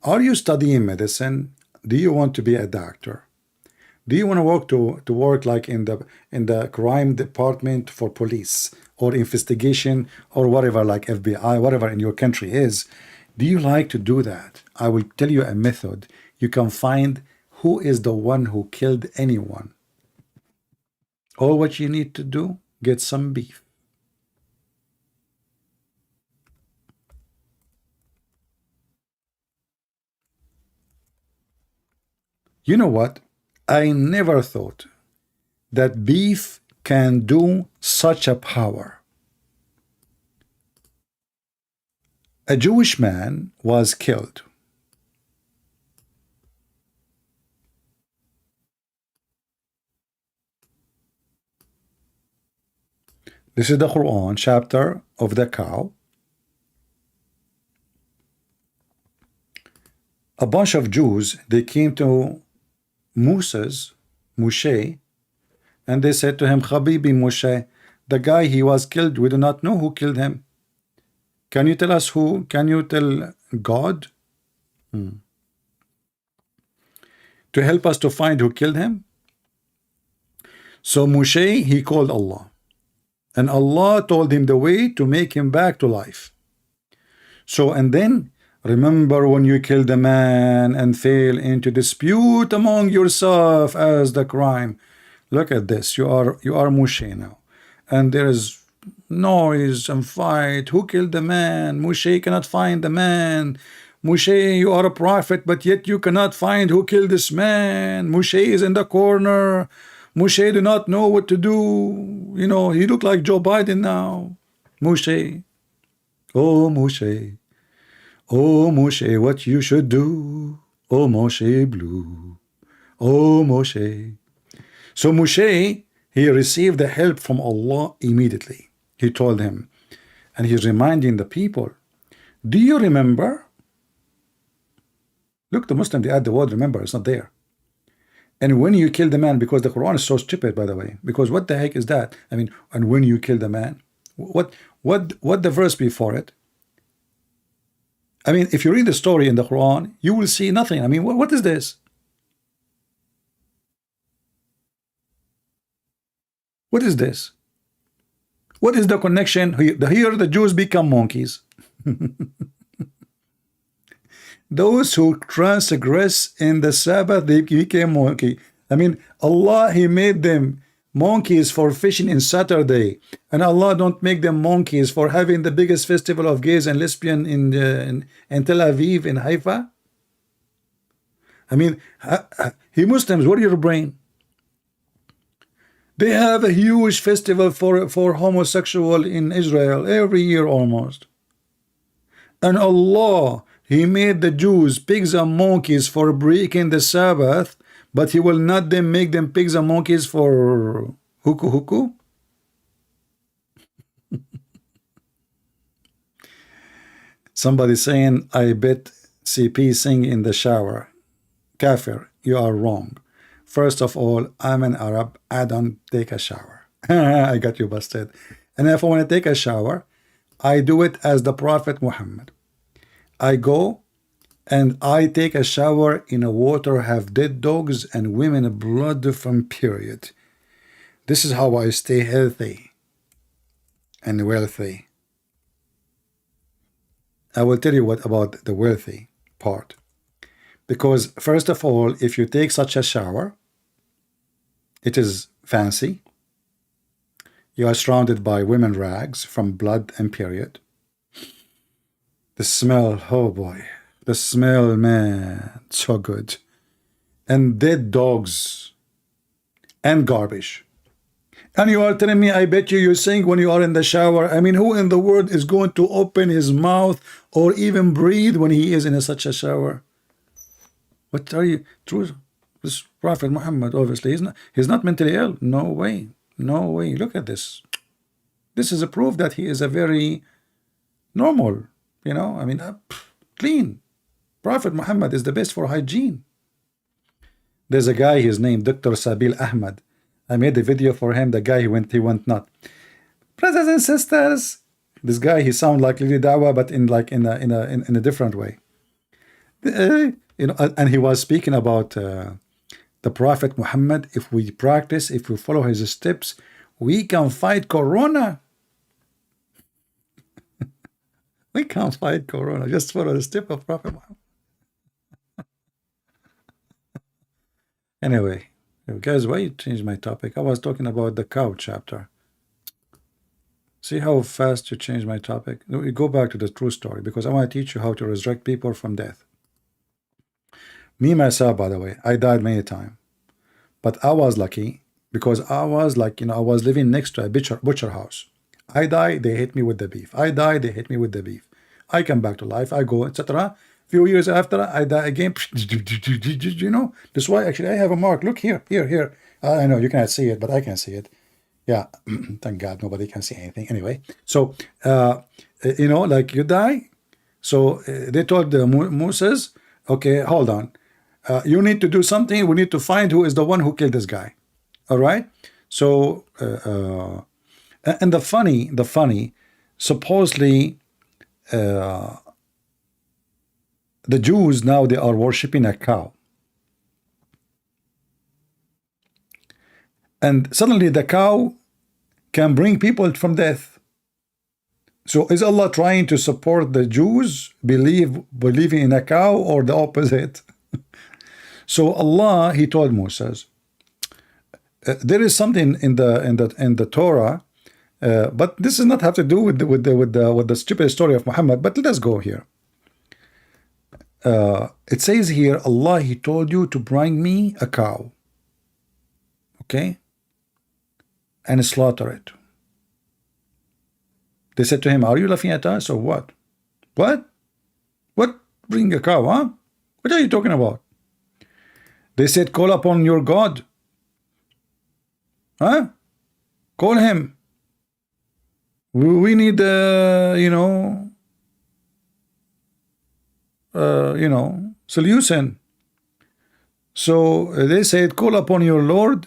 Are you studying medicine? Do you want to be a doctor? Do you want to work like in the crime department for police or investigation or whatever, like FBI, whatever in your country is? Do you like to do that? I will tell you a method. You can find who is the one who killed anyone. All what you need to do, get some beef. You know what? I never thought that beef can do such a power. A Jewish man was killed. This is the Quran chapter of the cow. A bunch of Jews, they came to Moshe, and they said to him, Habibi Moshe, the guy he was killed, we do not know who killed him. Can you tell us who? Can you tell God to help us to find who killed him? So Moshe, he called Allah, and Allah told him the way to make him back to life. So, and then remember when you killed a man and fell into dispute among yourself as the crime. Look at this. You are Moshe now, and there is noise and fight. Who killed the man? Moshe cannot find the man. Moshe, you are a prophet, but yet you cannot find who killed this man. Moshe is in the corner. Moshe do not know what to do. You know, he look like Joe Biden now. Moshe. Oh, Moshe. Oh, Moshe, what you should do. Oh, Moshe blue. Oh, Moshe. So Moshe, he received the help from Allah immediately. He told him, and he's reminding the people, do you remember? Look, the Muslim, they add the word remember, it's not there. And when you kill the man, because the Quran is so stupid, by the way, because what the heck is that? I mean, and when you kill the man, what the verse before it? I mean, if you read the story in the Quran, you will see nothing. I mean, what is this? What is this? What is the connection? Here the Jews become monkeys. Those who transgress in the Sabbath, they became monkey. I mean, Allah, he made them monkeys for fishing in Saturday, and Allah don't make them monkeys for having the biggest festival of gays and lesbian in Tel Aviv, in Haifa. I mean, he Muslims, what are your brain? They have a huge festival for homosexual in Israel every year almost. And Allah, he made the Jews pigs and monkeys for breaking the Sabbath, but he will not then make them pigs and monkeys for huku. Somebody saying, I bet CP sing in the shower. Kafir, you are wrong. First of all, I'm an Arab. I don't take a shower. I got you busted. And if I want to take a shower, I do it as the Prophet Muhammad. I go and I take a shower in a water have dead dogs and women blood from period. This is how I stay healthy and wealthy. I will tell you what about the wealthy part. Because first of all, if you take such a shower, it is fancy. You are surrounded by women rags from blood and period. The smell, oh boy. The smell, man, so good. And dead dogs and garbage. And you are telling me, I bet you're saying when you are in the shower, I mean, who in the world is going to open his mouth or even breathe when he is in such a shower? What are you? True, this Prophet Muhammad, obviously, he's not mentally ill. No way. No way. Look at this. This is a proof that he is a very normal, you know, I mean, clean. Prophet Muhammad is the best for hygiene. There's a guy, his name, Dr. Sabil Ahmed. I made a video for him. The guy, he went not. Brothers and sisters, this guy, he sound like Lili Dawa, but in a different way. You know, and he was speaking about the Prophet Muhammad. If we practice, if we follow his steps, we can fight Corona. We can't fight Corona. Just follow the step of Prophet Muhammad. Anyway, guys, why you changed my topic? I was talking about the cow chapter. See how fast you change my topic? We go back to the true story because I want to teach you how to resurrect people from death. Me, myself, by the way, I died many times. But I was lucky because I was like, you know, I was living next to a butcher house. I die, they hit me with the beef. I die, they hit me with the beef. I come back to life, I go, etc. Few years after, I die again. You know, that's why actually I have a mark. Look here, here. I know you cannot see it, but I can see it. Yeah, thank God nobody can see anything. Anyway, so, you know, like you die. So they told Moses, okay, hold on. You need to do something. We need to find who is the one who killed this guy. All right. So, and the funny, supposedly, the Jews now they are worshiping a cow. And suddenly the cow can bring people from death. So is Allah trying to support the Jews believing in a cow or the opposite? So Allah, he told Moses, there is something in the Torah, but this does not have to do with the stupid story of Muhammad. But let us go here. It says here, Allah, he told you to bring me a cow, okay, and slaughter it. They said to him, are you laughing at us or what? What? Bring a cow, huh? What are you talking about? They said, call upon your God. Huh? Call him. We need, you know, solution. So they said, call upon your Lord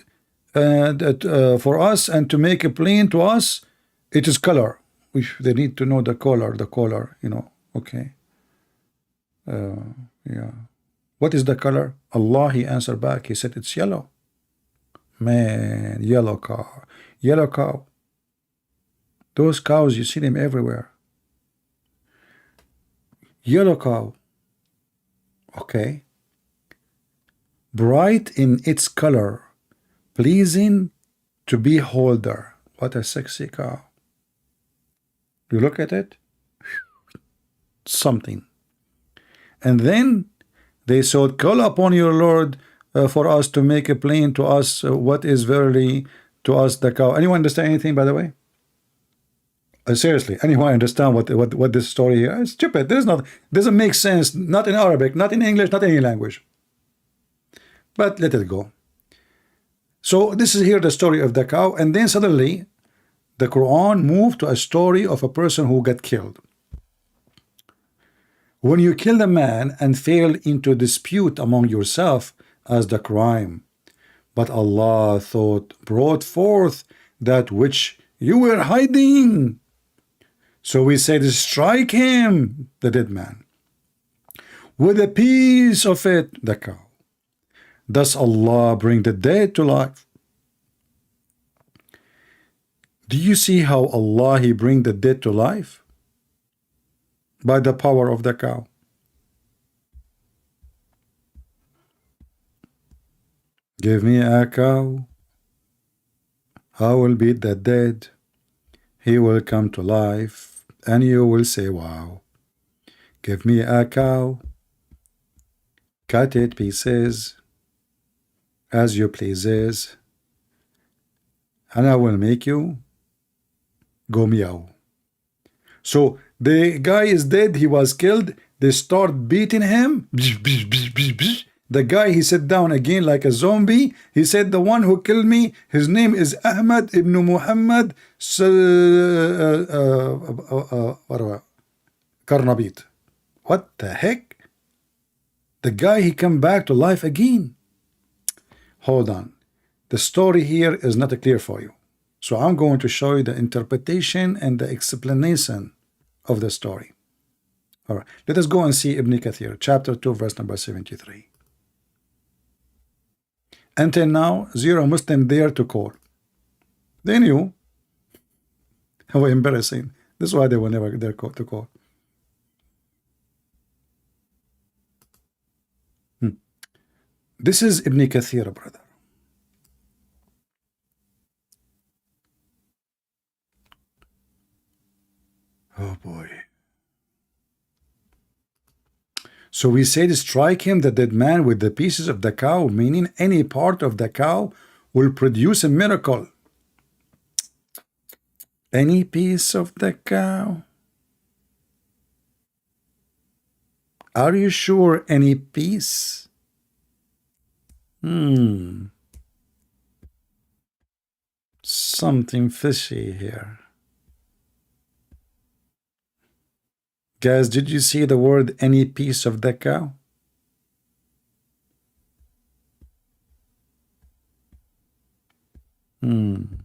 for us and to make a plain to us. It is color. They need to know the color, you know. Okay. Yeah. What is the color? Allah, he answered back. He said, it's yellow. Man, yellow cow. Those cows, you see them everywhere. Yellow cow. Okay. Bright in its color, pleasing to beholder. What a sexy cow. You look at it, something. And then they said, call upon your Lord for us to make a plain to us what is verily to us the cow. Anyone understand anything, by the way? Seriously, anyone understand what this story here is? Stupid. Doesn't make sense. Not in Arabic, not in English, not in any language. But let it go. So this is here the story of the cow, and then suddenly the Quran moved to a story of a person who got killed. When you kill a man and fail into dispute among yourself as the crime, but Allah brought forth that which you were hiding. So we said, strike him, the dead man, with a piece of it, the cow. Does Allah bring the dead to life? Do you see how Allah, He bring the dead to life? By the power of the cow. Give me a cow, I will beat the dead. He will come to life, and you will say, wow. Give me a cow, cut it pieces, as you pleases, and I will make you go meow. So the guy is dead, he was killed, they start beating him. The guy, he sat down again like a zombie. He said, the one who killed me, his name is Ahmad ibn Muhammad Karnabit. What the heck? The guy, he come back to life again. Hold on. The story here is not clear for you. So I'm going to show you the interpretation and the explanation of the story. All right. Let us go and see Ibn Kathir, chapter 2, verse number 73. Until now, zero Muslim dare to call. They knew. How embarrassing. This is why they will never dare to call. This is Ibn Kathir, brother. Oh boy. So we said, strike him, the dead man, with the pieces of the cow, meaning any part of the cow will produce a miracle. Any piece of the cow? Are you sure any piece? Something fishy here. Guys, did you see the word any piece of the cow? And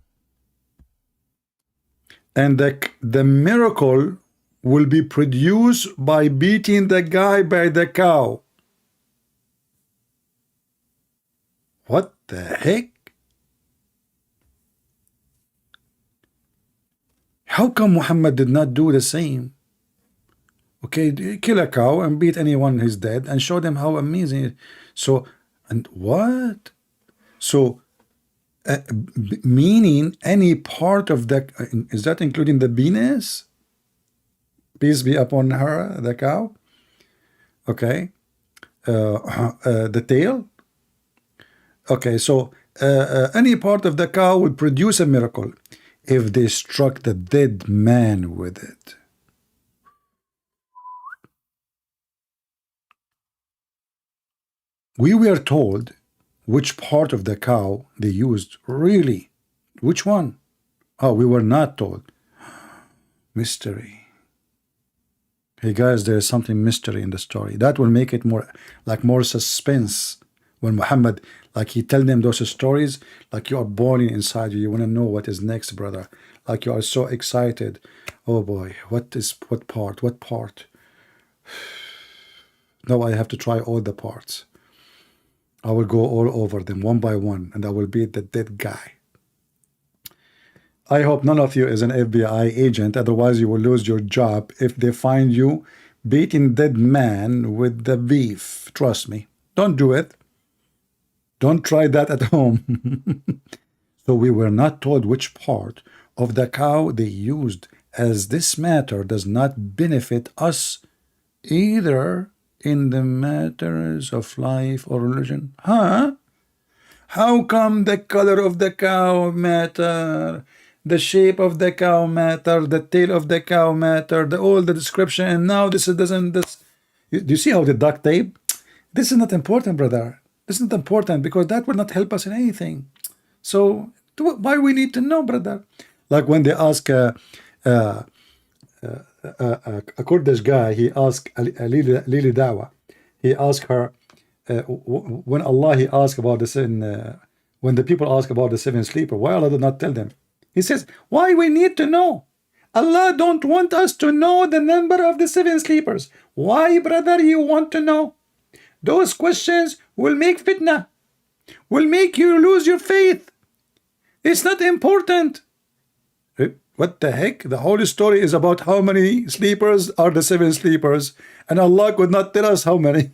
the miracle will be produced by beating the guy by the cow. What the heck? How come Muhammad did not do the same? Okay, kill a cow and beat anyone who's dead and show them how amazing it is. So, and what? So, meaning any part of the, is that including the penis? Peace be upon her, the cow. Okay. The tail. Okay, so any part of the cow will produce a miracle if they struck the dead man with it. We were told which part of the cow they used. Really? Which one? Oh, we were not told. Mystery. Hey guys, there is something mystery in the story. That will make it more suspense. When Muhammad, like he tell them those stories, like you are boiling inside you. You want to know what is next, brother. Like you are so excited. Oh boy, what part? What part? Now I have to try all the parts. I will go all over them one by one, and I will be the dead guy. I hope none of you is an FBI agent, otherwise you will lose your job if they find you beating dead man with the beef. Trust me. Don't do it. Don't try that at home. So we were not told which part of the cow they used, as this matter does not benefit us either in the matters of life or religion. Huh? How come the color of the cow matter? The shape of the cow matter, the tail of the cow matter, all the description, and now this doesn't. Do you see how the duct tape? This is not important, brother. This is not important because that will not help us in anything. So why we need to know, brother? Like when they ask a Kurdish guy, he asked Lili Dawa, he asked her when Allah, he asked about the sin, when the people ask about the seven sleeper, why Allah did not tell them? He says, why we need to know? Allah don't want us to know the number of the seven sleepers. Why, brother, you want to know? Those questions will make fitna, will make you lose your faith. It's not important. What the heck? The whole story is about how many sleepers are the seven sleepers, and Allah could not tell us how many.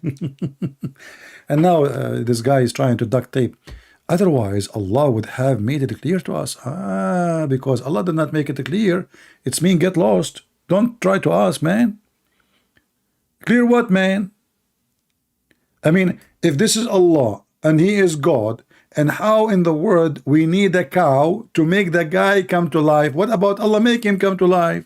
And now this guy is trying to duct tape. Otherwise, Allah would have made it clear to us. Because Allah did not make it clear, it's mean get lost. Don't try to ask, man. Clear what, man? I mean, if this is Allah and He is God, and how in the world we need a cow to make the guy come to life? What about Allah make him come to life?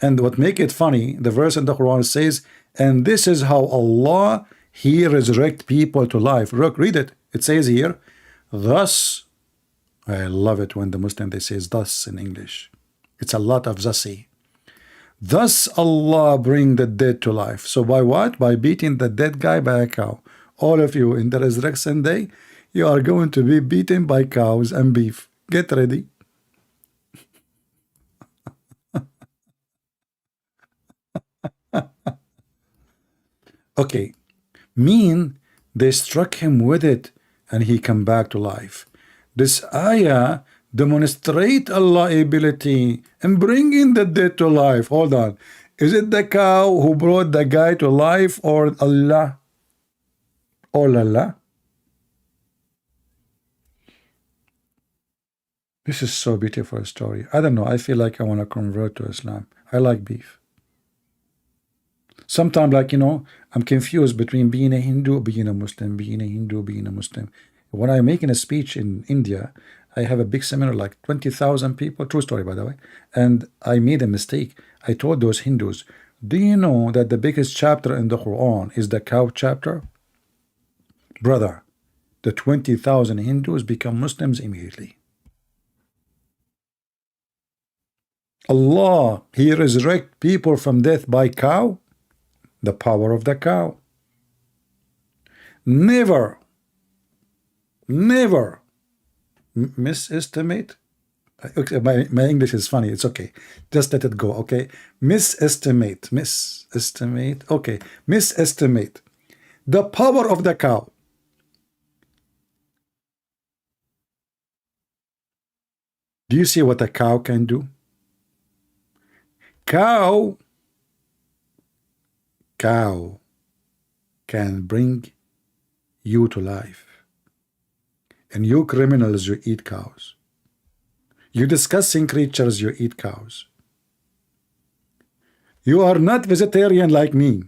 And what make it funny, the verse in the Quran says, and this is how Allah, He resurrect people to life. Look, read it. It says here, thus, I love it when the Muslim, they say thus in English. It's a lot of thusy. Thus Allah bring the dead to life. So by what? By beating the dead guy by a cow. All of you in the resurrection day, you are going to be beaten by cows and beef. Get ready. Okay. Mean they struck him with it and he come back to life. This ayah demonstrate Allah ability in bringing the dead to life. Hold on. Is it the cow who brought the guy to life or Allah? Or Allah? This is so beautiful story. I don't know. I feel like I want to convert to Islam. I like beef. Sometimes, like, you know, I'm confused between being a Hindu, being a Muslim, being a Hindu, being a Muslim. When I'm making a speech in India, I have a big seminar, like 20,000 people, true story, by the way, and I made a mistake. I told those Hindus, do you know that the biggest chapter in the Quran is the cow chapter? Brother, the 20,000 Hindus become Muslims immediately. Allah, He resurrect people from death by cow. The power of the cow. Never misestimate. Okay, my English is funny. It's okay. Just let it go. Okay. Misestimate. Okay. Misestimate the power of the cow. Do you see what a cow can do? Cow can bring you to life. And you criminals, you eat cows. You disgusting creatures, you eat cows. You are not vegetarian like me.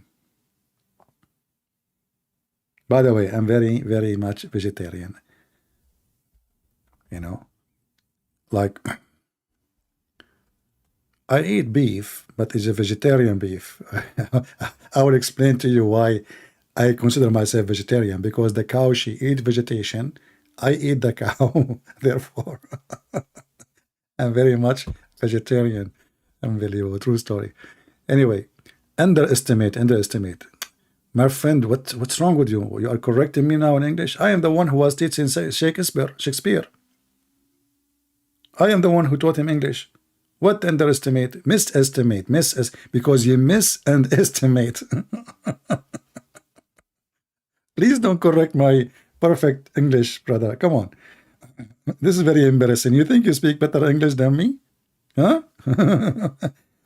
By the way, I'm very, very much vegetarian. You know, like I eat beef, but it's a vegetarian beef. I will explain to you why I consider myself vegetarian, because the cow, she eats vegetation. I eat the cow. Therefore, I'm very much vegetarian. Unbelievable, true story. Anyway, underestimate. My friend, what's wrong with you? You are correcting me now in English. I am the one who was teaching Shakespeare. I am the one who taught him English. What underestimate? Misestimate. Because you miss and estimate. Please don't correct my perfect English, brother. Come on. This is very embarrassing. You think you speak better English than me? Huh?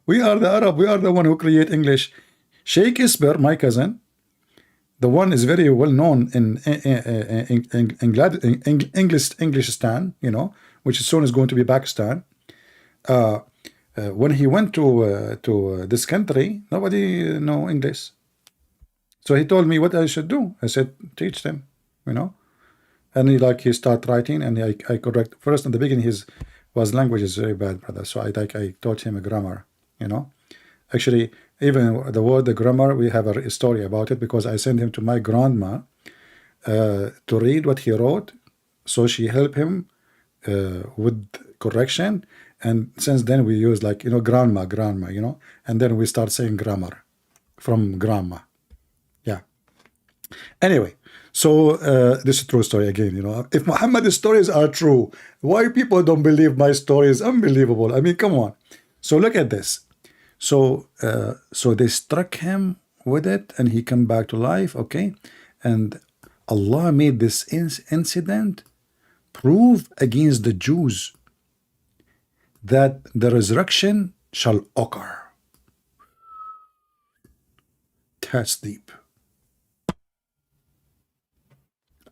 We are the Arab. We are the one who create English. Shakespeare, my cousin, the one is very well known in Englistan, you know, which soon is going to be Pakistan. When he went to this country, nobody know English. So he told me what I should do. I said, teach them, you know. And he start writing, and I correct. First, in the beginning, his language is very bad, brother. So I taught him a grammar, you know. Actually, even the word the grammar, we have a story about it, because I sent him to my grandma to read what he wrote. So she helped him with correction. And since then we use, like, you know, grandma, you know, and then we start saying grammar from grandma. Yeah. Anyway, so this is a true story again, you know. If Muhammad's stories are true, why people don't believe my story is unbelievable. I mean, come on. So look at this. So they struck him with it, and he come back to life. Okay, and Allah made this incident prove against the Jews that the resurrection shall occur. That's deep.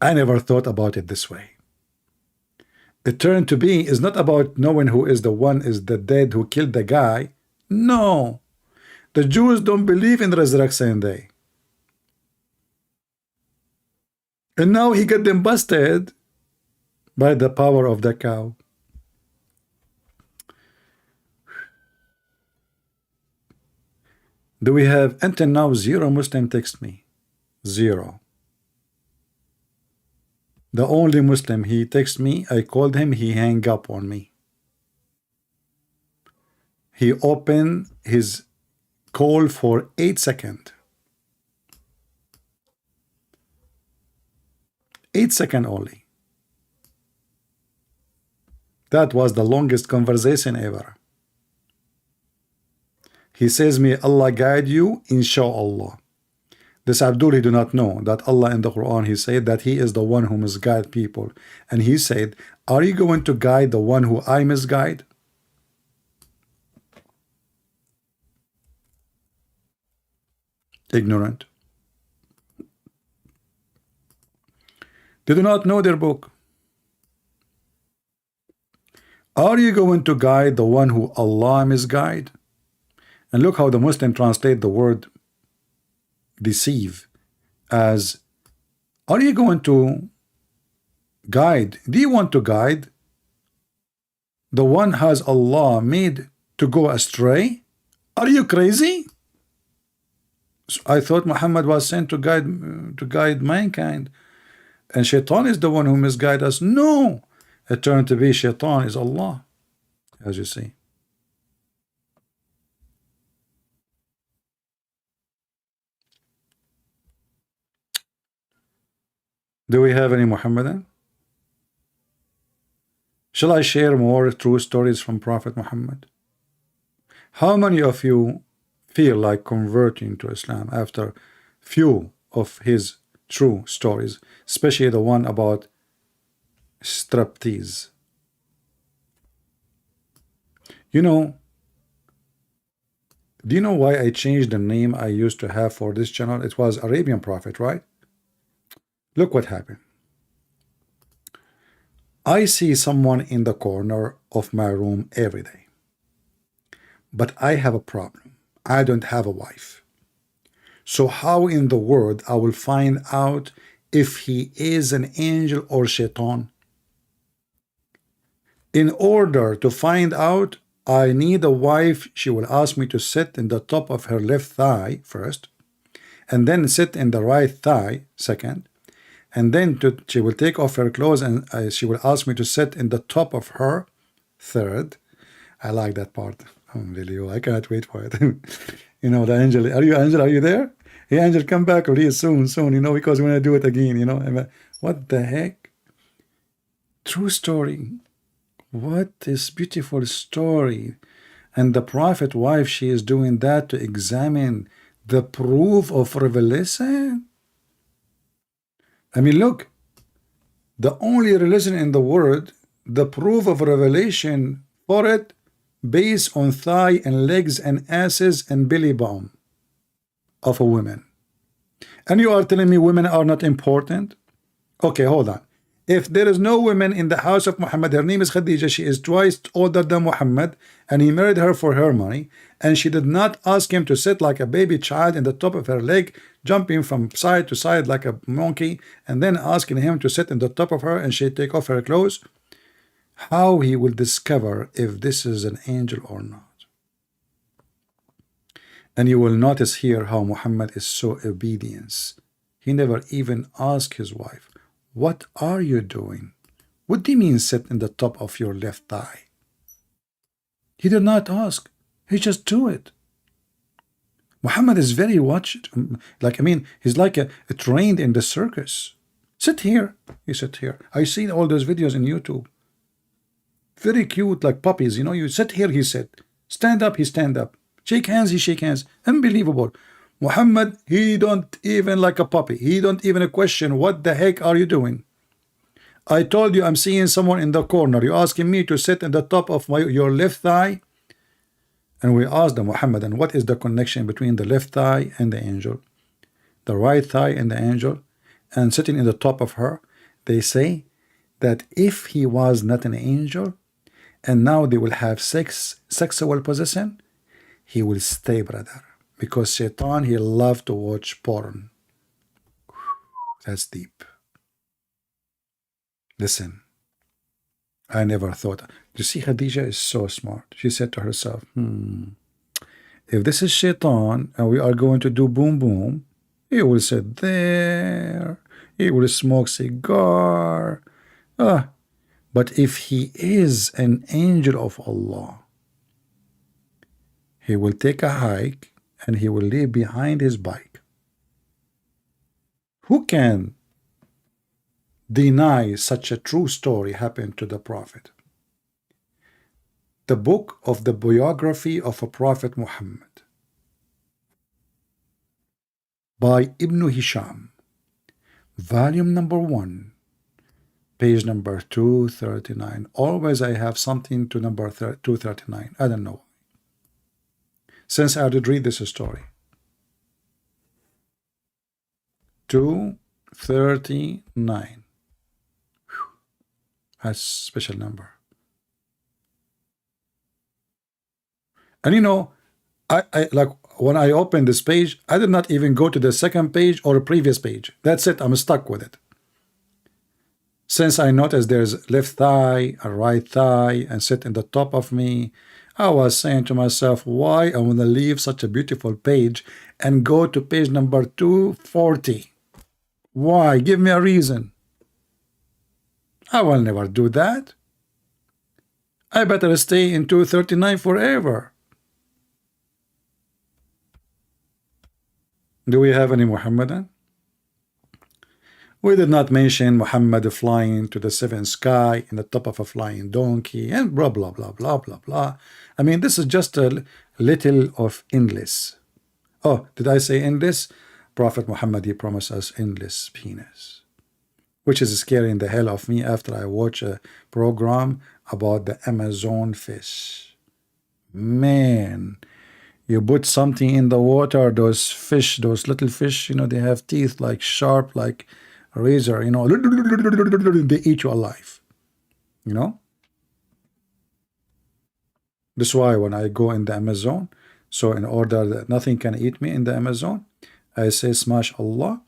I never thought about it this way. The turn to be is not about knowing who is the one is the dead who killed the guy. No, the Jews don't believe in the resurrection day. And now he got them busted by the power of the cow. Do we have until now 0 Muslim text me? 0. The only Muslim, he text me, I called him, he hang up on me. He opened his call for 8 seconds. 8 seconds only. That was the longest conversation ever. He says, may Allah guide you, inshallah. This Abdul, he do not know that Allah in the Quran, he said that he is the one who misguide people. And he said, are you going to guide the one who I misguide? Ignorant. They do not know their book. Are you going to guide the one who Allah misguide? And look how the Muslim translate the word deceive as, are you going to guide? Do you want to guide the one has Allah made to go astray? Are you crazy? I thought Muhammad was sent to guide mankind, and Shaitan is the one who misguide us. No, it turned to be Shaitan is Allah, as you see. Do we have any Muhammadan? Shall I share more true stories from Prophet Muhammad? How many of you feel like converting to Islam after few of his true stories, especially the one about striptease? You know, do you know why I changed the name I used to have for this channel? It was Arabian Prophet, right? Look what happened. I see someone in the corner of my room every day. But I have a problem. I don't have a wife. So how in the world I will find out if he is an angel or Shaitan? In order to find out, I need a wife. She will ask me to sit in the top of her left thigh first, and then sit in the right thigh second, and then she will take off her clothes, and she will ask me to sit in the top of her third. I like that part. Oh, really, I cannot wait for it. You know, the angel. Are you angel? Are you there? Hey, angel, come back really soon. You know, because we're gonna do it again. You know, what the heck? True story. What is beautiful story. And the prophet wife, she is doing that to examine the proof of revelation. I mean, look, the only religion in the world, the proof of revelation for it based on thigh and legs and asses and belly bump of a woman. And you are telling me women are not important? Okay, hold on. If there is no woman in the house of Muhammad, her name is Khadija, she is twice older than Muhammad, and he married her for her money, and she did not ask him to sit like a baby child in the top of her leg, jumping from side to side like a monkey, and then asking him to sit in the top of her and she take off her clothes. How he will discover if this is an angel or not? And you will notice here how Muhammad is so obedient. He never even asked his wife, what are you doing? What do you mean sit in the top of your left thigh? He did not ask. He just do it. Muhammad is very watched. Like, I mean, he's like a trained in the circus. Sit here. He sit here. I seen all those videos in YouTube. Very cute, like puppies. You know, you sit here, he said. Stand up, he stand up. Shake hands, he shake hands. Unbelievable. Muhammad, he don't even like a puppy. He don't even question, what the heck are you doing? I told you I'm seeing someone in the corner. You're asking me to sit in the top of your left thigh? And we asked the Muhammad, and what is the connection between the left thigh and the angel? The right thigh and the angel, and sitting in the top of her. They say that if he was not an angel, and now they will have sexual possession, he will stay, brother. Because Shaitan, he loved to watch porn. That's deep. Listen, I never thought. You see, Khadija is so smart. She said to herself, if this is Shaitan and we are going to do boom boom, he will sit there, he will smoke cigar. But if he is an angel of Allah, he will take a hike and he will leave behind his bike. Who can deny such a true story happened to the Prophet? The book of the biography of a Prophet Muhammad by Ibn Hisham, volume number 1, page number 239. Always I have something to number 239. I don't know. Since I did read this story. 239. That's a special number. And you know, I like when I opened this page, I did not even go to the second page or the previous page. That's it. I'm stuck with it. Since I noticed there's left thigh, a right thigh, and sit in the top of me, I was saying to myself, why I want to leave such a beautiful page and go to page number 240? Why? Give me a reason. I will never do that. I better stay in 239 forever. Do we have any Muhammadan? We did not mention Muhammad flying to the seventh sky in the top of a flying donkey and blah, blah, blah, blah, blah, blah. I mean, this is just a little of endless. Oh, did I say endless? Prophet Muhammad, he promised us endless penis, which is scaring the hell of me after I watch a program about the Amazon fish. Man, you put something in the water, those fish, those little fish, you know, they have teeth like sharp, like a razor, you know, they eat you alive, you know. That's why when I go in the Amazon, so in order that nothing can eat me in the Amazon, I say smash Allah,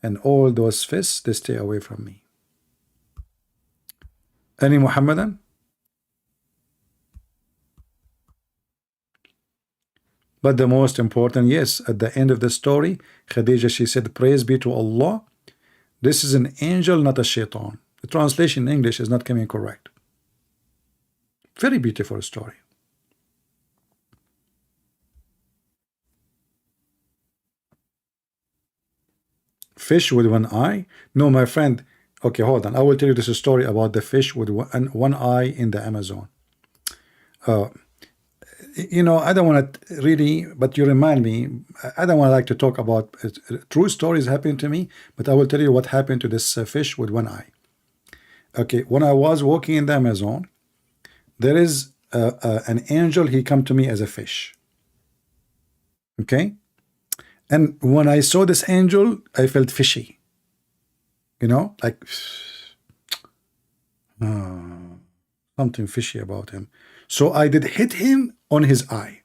and all those fish, they stay away from me. Any Muhammadan? But the most important, yes, at the end of the story, Khadija, she said, praise be to Allah. This is an angel, not a shaitan. The translation in English is not coming correct. Very beautiful story. Fish with one eye? No, my friend. Okay, hold on. I will tell you this story about the fish with one eye in the Amazon. You know, I don't want to really, but you remind me, I don't want to like to talk about true stories happening to me, but I will tell you what happened to this fish with one eye. Okay, when I was walking in the Amazon, there is an angel, he come to me as a fish. Okay? And when I saw this angel, I felt fishy. You know, like something fishy about him. So I did hit him on his eye.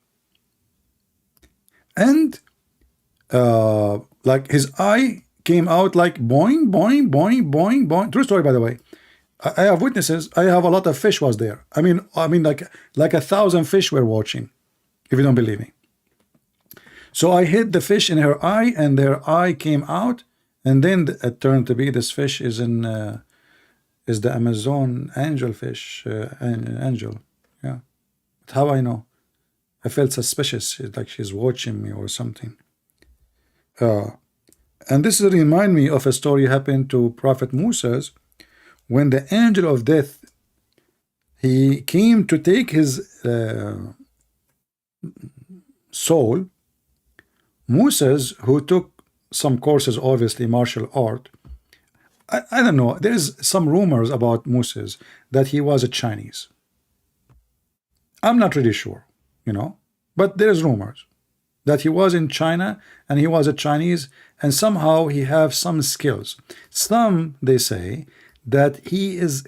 And like his eye came out like boing, boing, boing, boing, boing. True story, by the way. I have witnesses. I have a lot of fish was there. I mean like 1,000 fish were watching, if you don't believe me. So I hit the fish in her eye, and their eye came out, and then it turned to be this fish is the Amazon angel fish, angel. Yeah. But how I know? I felt suspicious, like she's watching me or something. And this remind me of a story happened to Prophet Moses, when the angel of death, he came to take his Saul, Moses, who took some courses, obviously martial art. I don't know. There's some rumors about Moses that he was a Chinese. I'm not really sure, but there's rumors that he was in China and he was a Chinese, and somehow he have some skills. Some they say that he is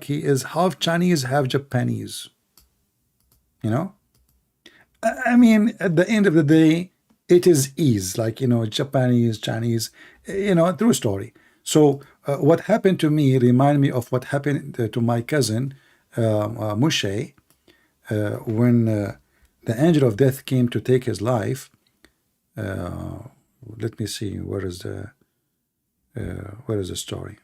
he is half Chinese, half Japanese. I mean, at the end of the day, it is ease, Japanese, Chinese, true story. So what happened to me remind me of what happened to my cousin Moshe when the angel of death came to take his life. Let me see, where is the story?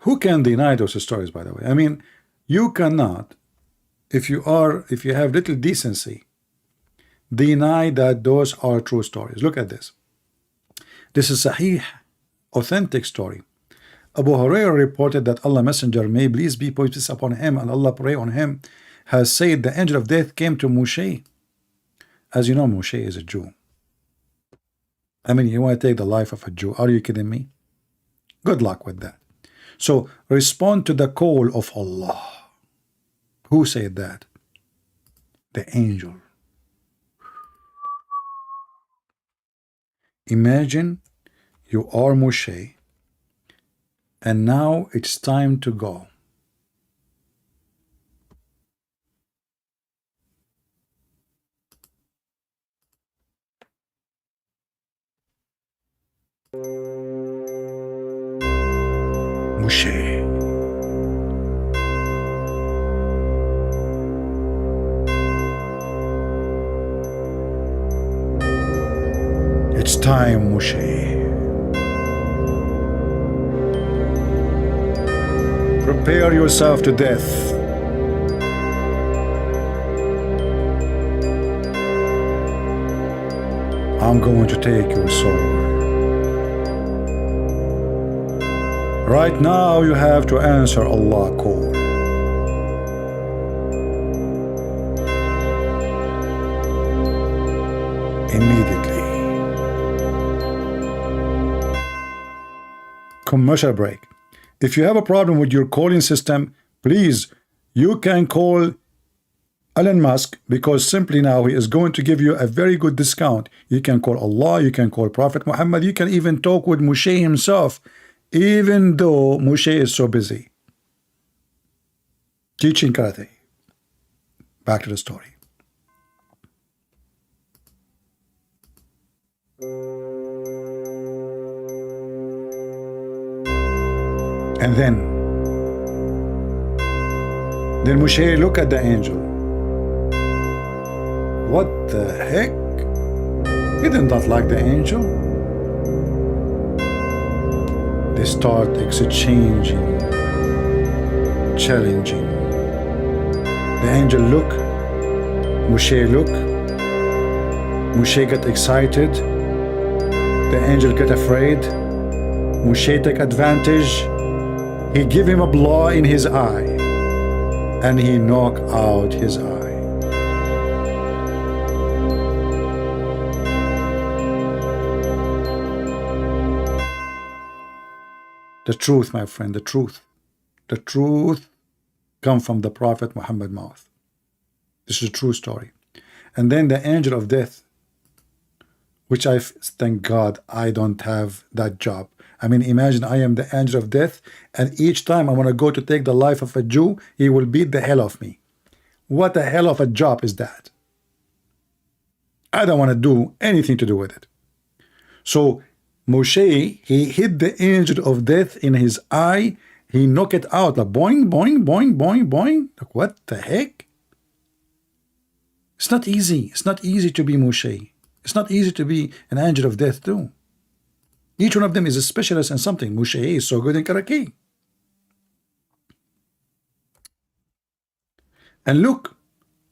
Who can deny those stories, by the way? I mean, you cannot, if you have little decency, deny that those are true stories. Look at this. This is Sahih, authentic story. Abu Hurairah reported that Allah Messenger, may peace be upon him and Allah pray on him, has said the angel of death came to Moshe. As you know, Moshe is a Jew. I mean, you want to take the life of a Jew? Are you kidding me? Good luck with that. So respond to the call of Allah. Who said that? The angel. Imagine you are Moshe, and now it's time to go. Moshe. It's time, Moshe. Prepare yourself to death. I'm going to take your soul. Right now you have to answer Allah's call. Immediately. Commercial break. If you have a problem with your calling system, please, you can call Elon Musk, because simply now he is going to give you a very good discount. You can call Allah, you can call Prophet Muhammad, you can even talk with Moshe himself, even though Moshe is so busy teaching karate. Back to the story. And then Moshe look at the angel. What the heck? He did not like the angel. They start exchanging, challenging. The angel look, Moshe look. Moshe got excited. The angel get afraid. Moshe take advantage. He give him a blow in his eye, and he knock out his eye. The truth, my friend, the truth. The truth come from the Prophet Muhammad mouth. This is a true story. And then the angel of death, which thank God I don't have that job. I mean, imagine I am the angel of death, and each time I want to go to take the life of a Jew, he will beat the hell of me. What the hell of a job is that? I don't want to do anything to do with it. So Moshe, he hit the angel of death in his eye. He knocked it out, like boing, boing, boing, boing, boing. Like, what the heck? It's not easy. It's not easy to be Moshe. It's not easy to be an angel of death too. Each one of them is a specialist in something. Moshe is so good in karate. And look,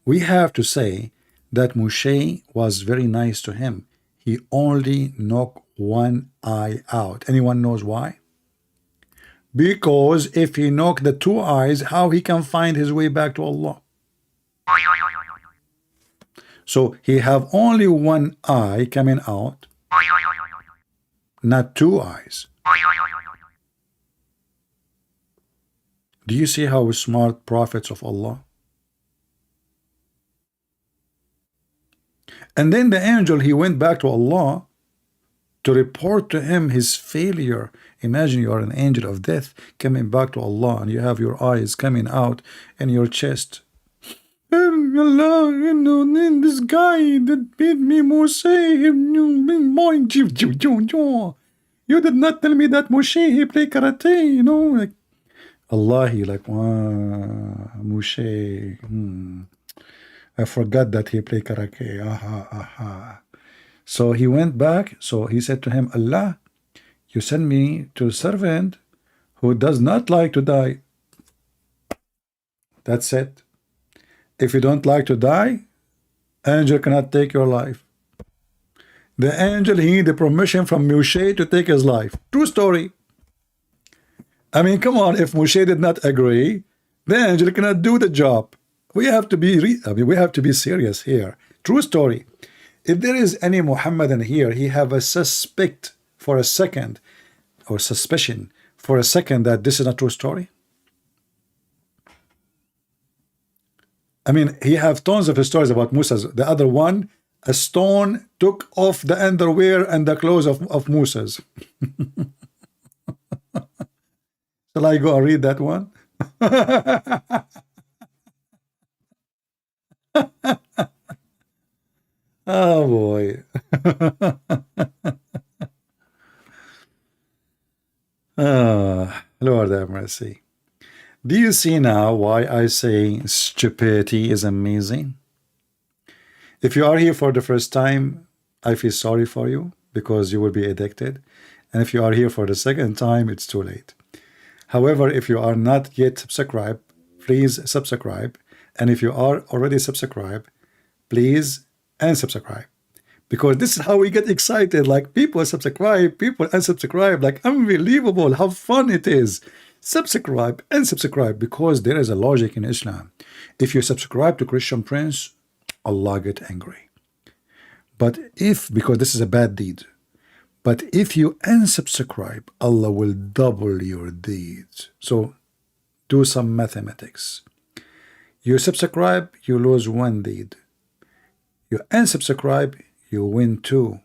we have to say that Moshe was very nice to him. he only knocked one eye out. Anyone knows why? Because if he knocked the two eyes, how he can find his way back to Allah? So he have only one eye coming out, not two eyes. Do you see how smart prophets of Allah? And then the angel, he went back to Allah to report to him his failure. Imagine you are an angel of death coming back to Allah and you have your eyes coming out in your chest. Allah, you know, this guy that beat me, Moshe, you did not tell me that Moshe, he play karate, you know, like Allah, he like, Moshe, I forgot that he play karate. So he went back. So he said to him, Allah, you send me to a servant who does not like to die. That's it. If you don't like to die, angel cannot take your life. The angel, he needed permission from Moshe to take his life. True story. I mean, come on, if Moshe did not agree, the angel cannot do the job. We have to be we have to be serious here. True story. If there is any Muhammadan here, he have a suspect for a second, or suspicion for a second that this is not true story. I mean, he have tons of stories about Musa. The other one, a stone took off the underwear and the clothes of Musa's. Shall I go and read that one? Oh boy. Lord have mercy. Do you see now why I say stupidity is amazing? If you are here for the first time, I feel sorry for you because you will be addicted. And if you are here for the second time, it's too late. However, if you are not yet subscribed, please subscribe. And if you are already subscribed, please unsubscribe. Because this is how we get excited. Like, people subscribe, people unsubscribe. Like, unbelievable how fun it is. Subscribe and subscribe, because there is a logic in Islam. If you subscribe to Christian Prince, Allah get angry. But if, because this is a bad deed, but if you unsubscribe, Allah will double your deeds. So do some mathematics. You subscribe, you lose one deed. You unsubscribe, you win two.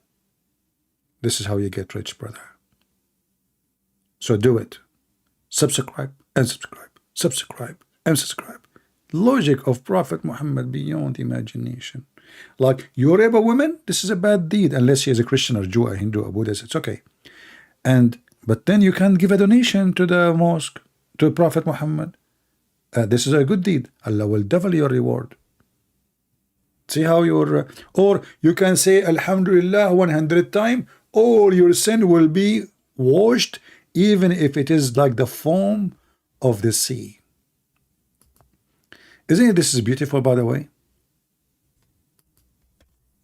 This is how you get rich, brother. So do it. Subscribe and subscribe. Subscribe and subscribe. Logic of Prophet Muhammad beyond imagination. Like, you rape a woman, this is a bad deed, unless she is a Christian or Jew, a Hindu, a Buddhist, it's okay. But then you can give a donation to the mosque, to Prophet Muhammad. This is a good deed. Allah will double your reward. See how your, or you can say Alhamdulillah 100 times, all your sin will be washed, even if it is like the foam of the sea. Isn't it, this is beautiful, by the way?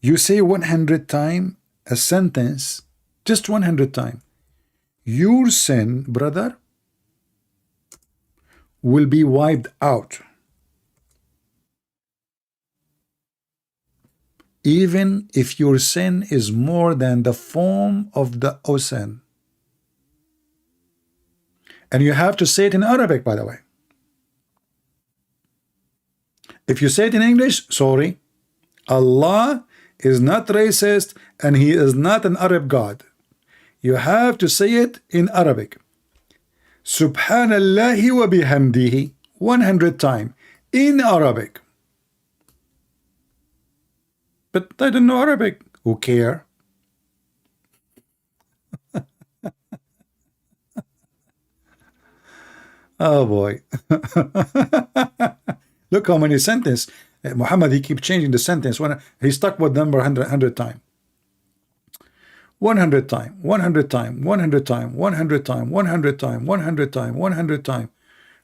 You say 100 times a sentence, just 100 times. Your sin, brother, will be wiped out. Even if your sin is more than the foam of the ocean. And you have to say it in Arabic, by the way. If you say it in English, sorry. Allah is not racist and he is not an Arab god. You have to say it in Arabic. Subhanallahi wa bihamdihi 100 times in Arabic. But I don't know Arabic. Who care? Oh boy. Look how many sentences. Muhammad, he keeps changing the sentence. When he stuck with number 100 times. 100 times, 100 times, 100 times, 100 times, 100 times, 100 times, 100 times.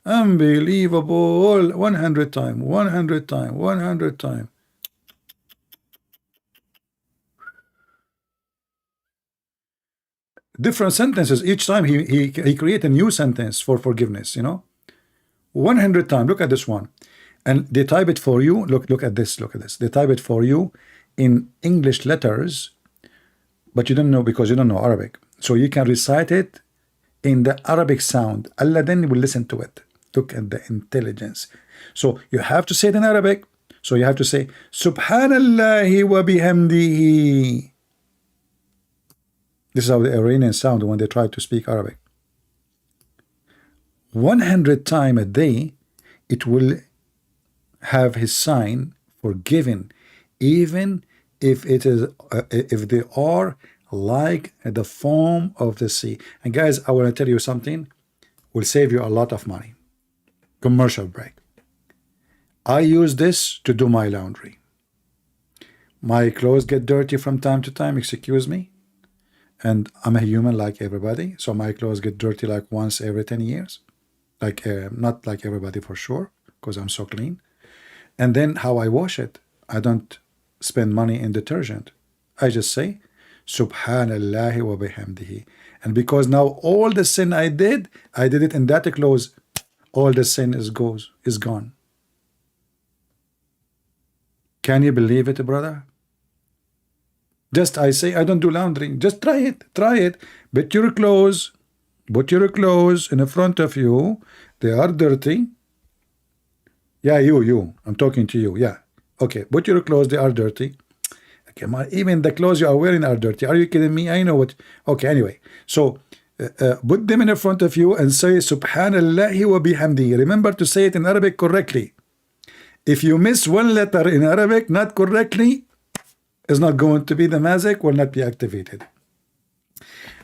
Unbelievable. 100 times, 100 times, 100 times. different sentences each time. He create a new sentence for forgiveness, 100 times. Look at this one, and they type it for you. Look at this. Look at this. They type it for you in English letters, but you don't know because you don't know Arabic. So you can recite it in the Arabic sound. Allah then will listen to it. Look at the intelligence. So you have to say it in Arabic. So you have to say Subhanallah wa bihamdihi. This is how the Iranians sound when they try to speak Arabic. 100 times a day, it will have his sign forgiven, even if it is if they are like the foam of the sea. And guys, I want to tell you something will save you a lot of money. Commercial break. I use this to do my laundry. My clothes get dirty from time to time, excuse me, and I'm a human like everybody, so my clothes get dirty like once every 10 years, like not like everybody for sure, because I'm so clean. And then how I wash it, I don't spend money in detergent. I just say Subhanallah wa bihamdihi. And because now all the sin I did it in that clothes, all the sin is gone. Can you believe it, brother? Just I say I don't do laundry. Just try it. Put your clothes in front of you. They are dirty. Yeah, you. I'm talking to you. Yeah. Okay. Put your clothes. They are dirty. Okay, even the clothes you are wearing are dirty. Are you kidding me? I know what. Okay. Anyway, so put them in front of you and say Subhanallah wa bihamdihi. Remember to say it in Arabic correctly. If you miss one letter in Arabic not correctly, it's not going to be, the magic will not be activated.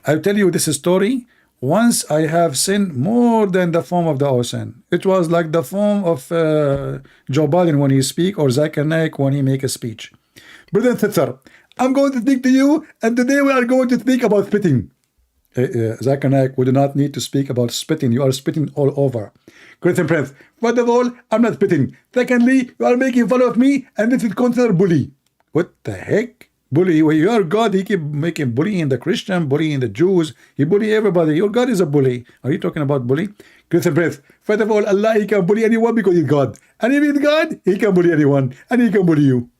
I'll tell you this story. Once I have sinned more than the foam of the ocean. It was like the foam of Joe Biden when he speak, or Zakir Naik when he make a speech. Brother and sister, I'm going to speak to you, and today we are going to speak about spitting. Zakir Naik, we do not need to speak about spitting. You are spitting all over. Christian Prince, first of all, I'm not spitting. Secondly, you are making fun of me, and this is considered bully. What the heck? Bully? Well, you are God. He keep making bullying the Christian, bullying the Jews. He bully everybody. Your God is a bully. Are you talking about bully? Christian Prince, first of all, Allah, he can bully anyone because he's God. And if he's God, he can bully anyone. And he can bully you.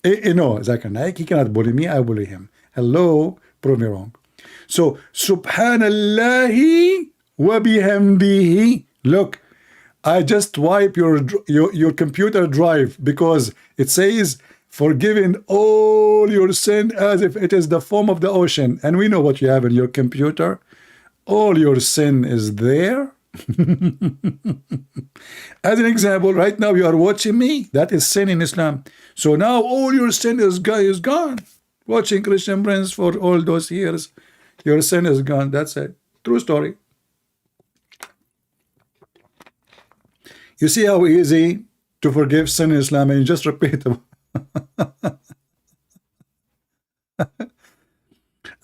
No, Zakir Naik, he cannot bully me. I bully him. Hello? Prove me wrong. So, Subhanallahi wa bihamdihi. Look, I just wipe your computer drive because it says forgiven all your sin as if it is the foam of the ocean. And we know what you have in your computer. All your sin is there. As an example, right now you are watching me. That is sin in Islam. So now all your sin is gone. Watching Christian Prince for all those years, your sin is gone. That's it. True story. You see how easy to forgive sin in Islam, and you just repeat them.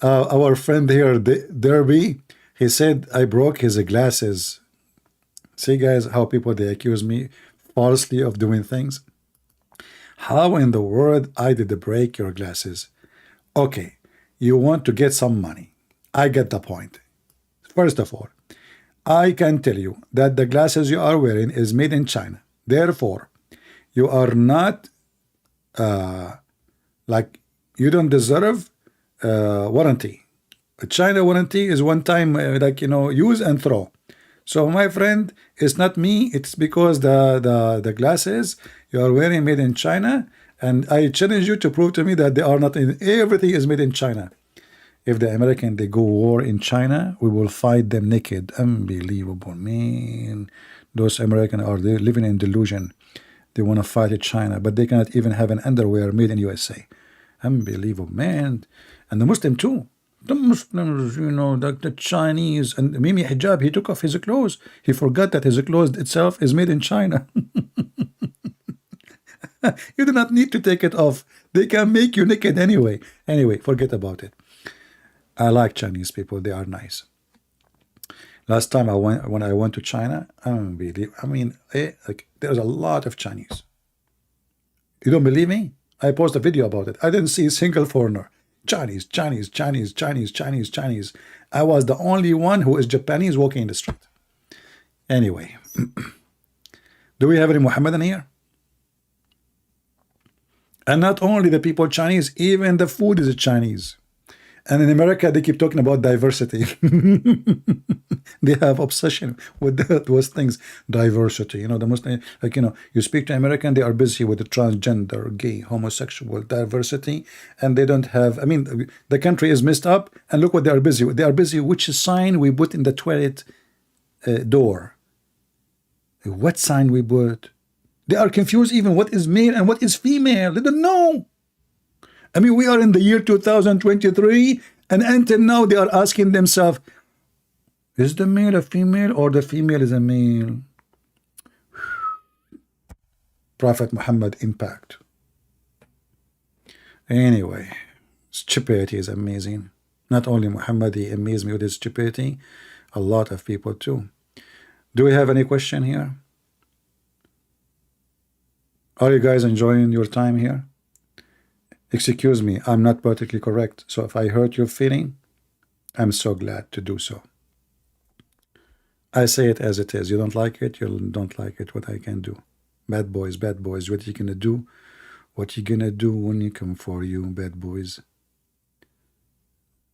Our friend here, Derby, he said I broke his glasses. See, guys, how people, they accuse me falsely of doing things. How in the world I did break your glasses? Okay, you want to get some money. I get the point. First of all, I can tell you that the glasses you are wearing is made in China. Therefore, you are not like, you don't deserve warranty. A China warranty is one time, use and throw. So my friend, it's not me. It's because the glasses you are wearing made in China, and I challenge you to prove to me that they are not. Everything is made in China. If the American, they go war in China, we will fight them naked. Unbelievable, man. Those Americans are living in delusion. They want to fight China, but they cannot even have an underwear made in USA. Unbelievable, man. And the Muslim too. The Muslims, the Chinese, and Mimi Hijab, he took off his clothes. He forgot that his clothes itself is made in China. You do not need to take it off. They can make you naked anyway. Anyway, forget about it. I like Chinese people. They are nice. Last time when I went to China, there's a lot of Chinese. You don't believe me? I posted a video about it. I didn't see a single foreigner. Chinese, Chinese, Chinese, Chinese, Chinese, Chinese. I was the only one who is Japanese walking in the street. Anyway, do we have any Muhammadan here? And not only the people Chinese, even the food is Chinese. And in America, they keep talking about diversity. They have obsession with those things. Diversity, you know, the Muslim, like, you know, you speak to American, they are busy with the transgender, gay, homosexual, diversity, and they don't have, I mean, the country is messed up, and look what they are busy with. They are busy which sign we put in the toilet door. What sign we put? They are confused even what is male and what is female. They don't know. I mean, we are in the year 2023, and until now they are asking themselves, is the male a female or the female is a male? Prophet Muhammad impact. Anyway, stupidity is amazing. Not only Muhammad, he amazed me with his stupidity, a lot of people too. Do we have any question here? Are you guys enjoying your time here? Excuse me, I'm not politically correct, so if I hurt your feeling, I'm so glad to do so. I say it as it is. You don't like it, you don't like it. What I can do. Bad boys, what you gonna do? What you gonna do when you come for you, bad boys?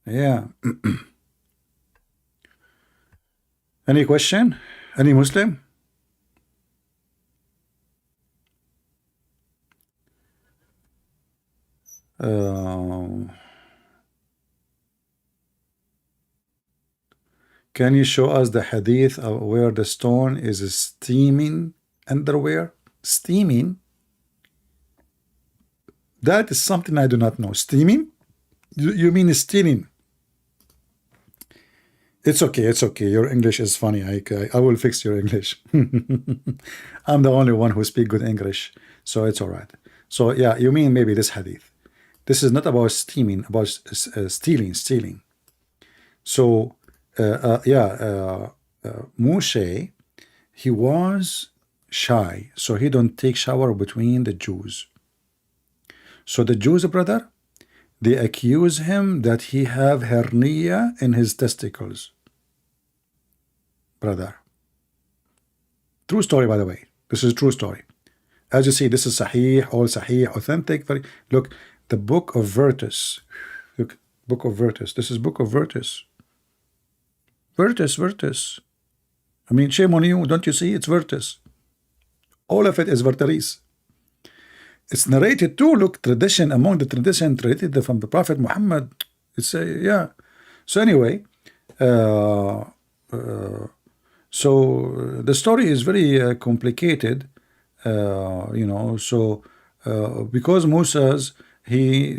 Yeah. Any question? Any Muslim? Can you show us the hadith of where the stone is steaming underwear? Steaming? That is something I do not know. Steaming? You mean stealing? It's okay, it's okay. Your English is funny. I will fix your English. I'm the only one who speaks good English, so it's all right. So yeah, you mean maybe this hadith. This is not about steaming, about stealing. So Moshe, he was shy, so he don't take shower between the Jews. So the Jews, brother, they accuse him that he have hernia in his testicles. Brother. True story, by the way. This is a true story. As you see, this is Sahih, all Sahih, authentic. Look, the book of Virtus. Look, book of Virtus. This is book of Virtus. Virtus. I mean, shame on you. Don't you see? It's Virtus. All of it is Verteris. It's narrated too. Look, tradition among the tradition tradited from the Prophet Muhammad. It's yeah. So anyway, so the story is very complicated. You know, so because Moses, he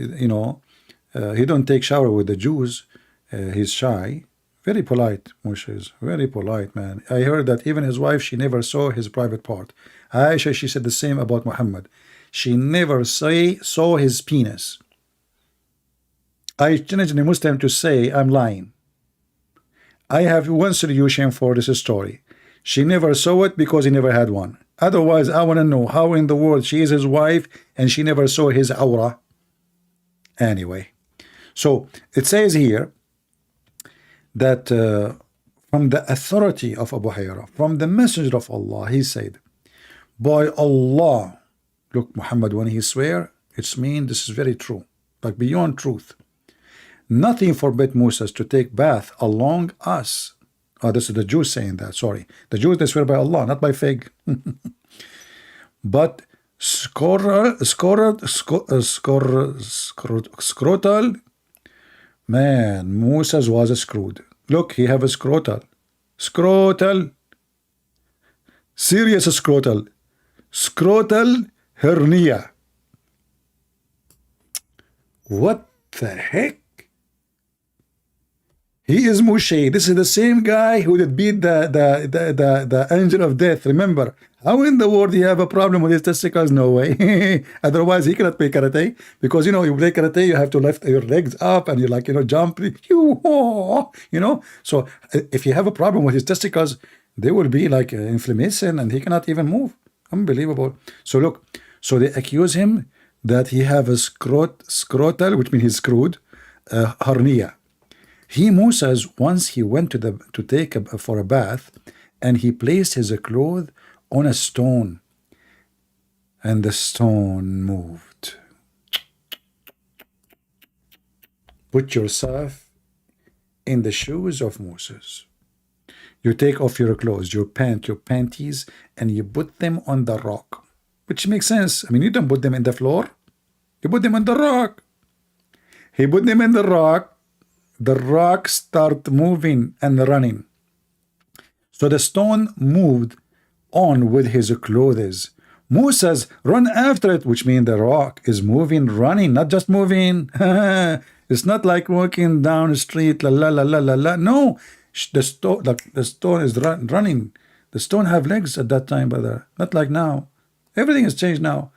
don't take shower with the Jews. He's shy. Very polite, Moshe is very polite, man. I heard that even his wife, she never saw his private part. Aisha, she said the same about Muhammad. She never saw his penis. I challenge a Muslim to say I'm lying. I have one solution for this story. She never saw it because he never had one. Otherwise, I want to know how in the world she is his wife and she never saw his aura. Anyway, so it says here that from the authority of Abu Hurairah, from the messenger of Allah, he said, by Allah, look, Muhammad, when he swear, it's mean this is very true, but beyond truth. Nothing forbid Moses to take bath along us. Oh, this is the Jews saying that, sorry. The Jews, they swear by Allah, not by fig. But scrotal, man, Moses was screwed. Look, he have a scrotal. Scrotal. Serious scrotal. Scrotal hernia. What the heck? He is Moshe. This is the same guy who did beat the angel of death. Remember, how in the world do you have a problem with his testicles? No way. Otherwise, he cannot play karate, because you play karate, you have to lift your legs up and you jump. So if you have a problem with his testicles, they will be like inflammation, and he cannot even move. Unbelievable. So look, so they accuse him that he have a scrotal, which means he's screwed. hernia. Moses, once he went to take for a bath, and he placed his clothes on a stone, and the stone moved. Put yourself in the shoes of Moses. You take off your clothes, your panties, and you put them on the rock, which makes sense. I mean, you don't put them in the floor. You put them on the rock. He put them in the rock. The rock started moving and running. So the stone moved on with his clothes. Moses run after it, which means the rock is moving, running, not just moving. It's not like walking down the street, la la la la la la. No, the stone is running. The stone have legs at that time, brother. Not like now. Everything has changed now.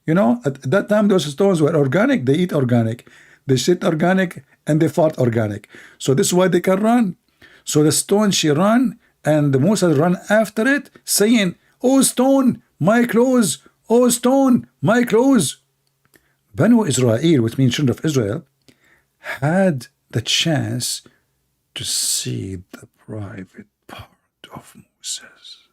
You know, at that time those stones were organic. They eat organic. They shit organic and they fart organic. So this is why they can run. So the stone, she ran, and the Moses run after it, saying, "Oh stone, my clothes! Oh stone, my clothes!" Banu Israel, which means children of Israel, had the chance to see the private part of Moses.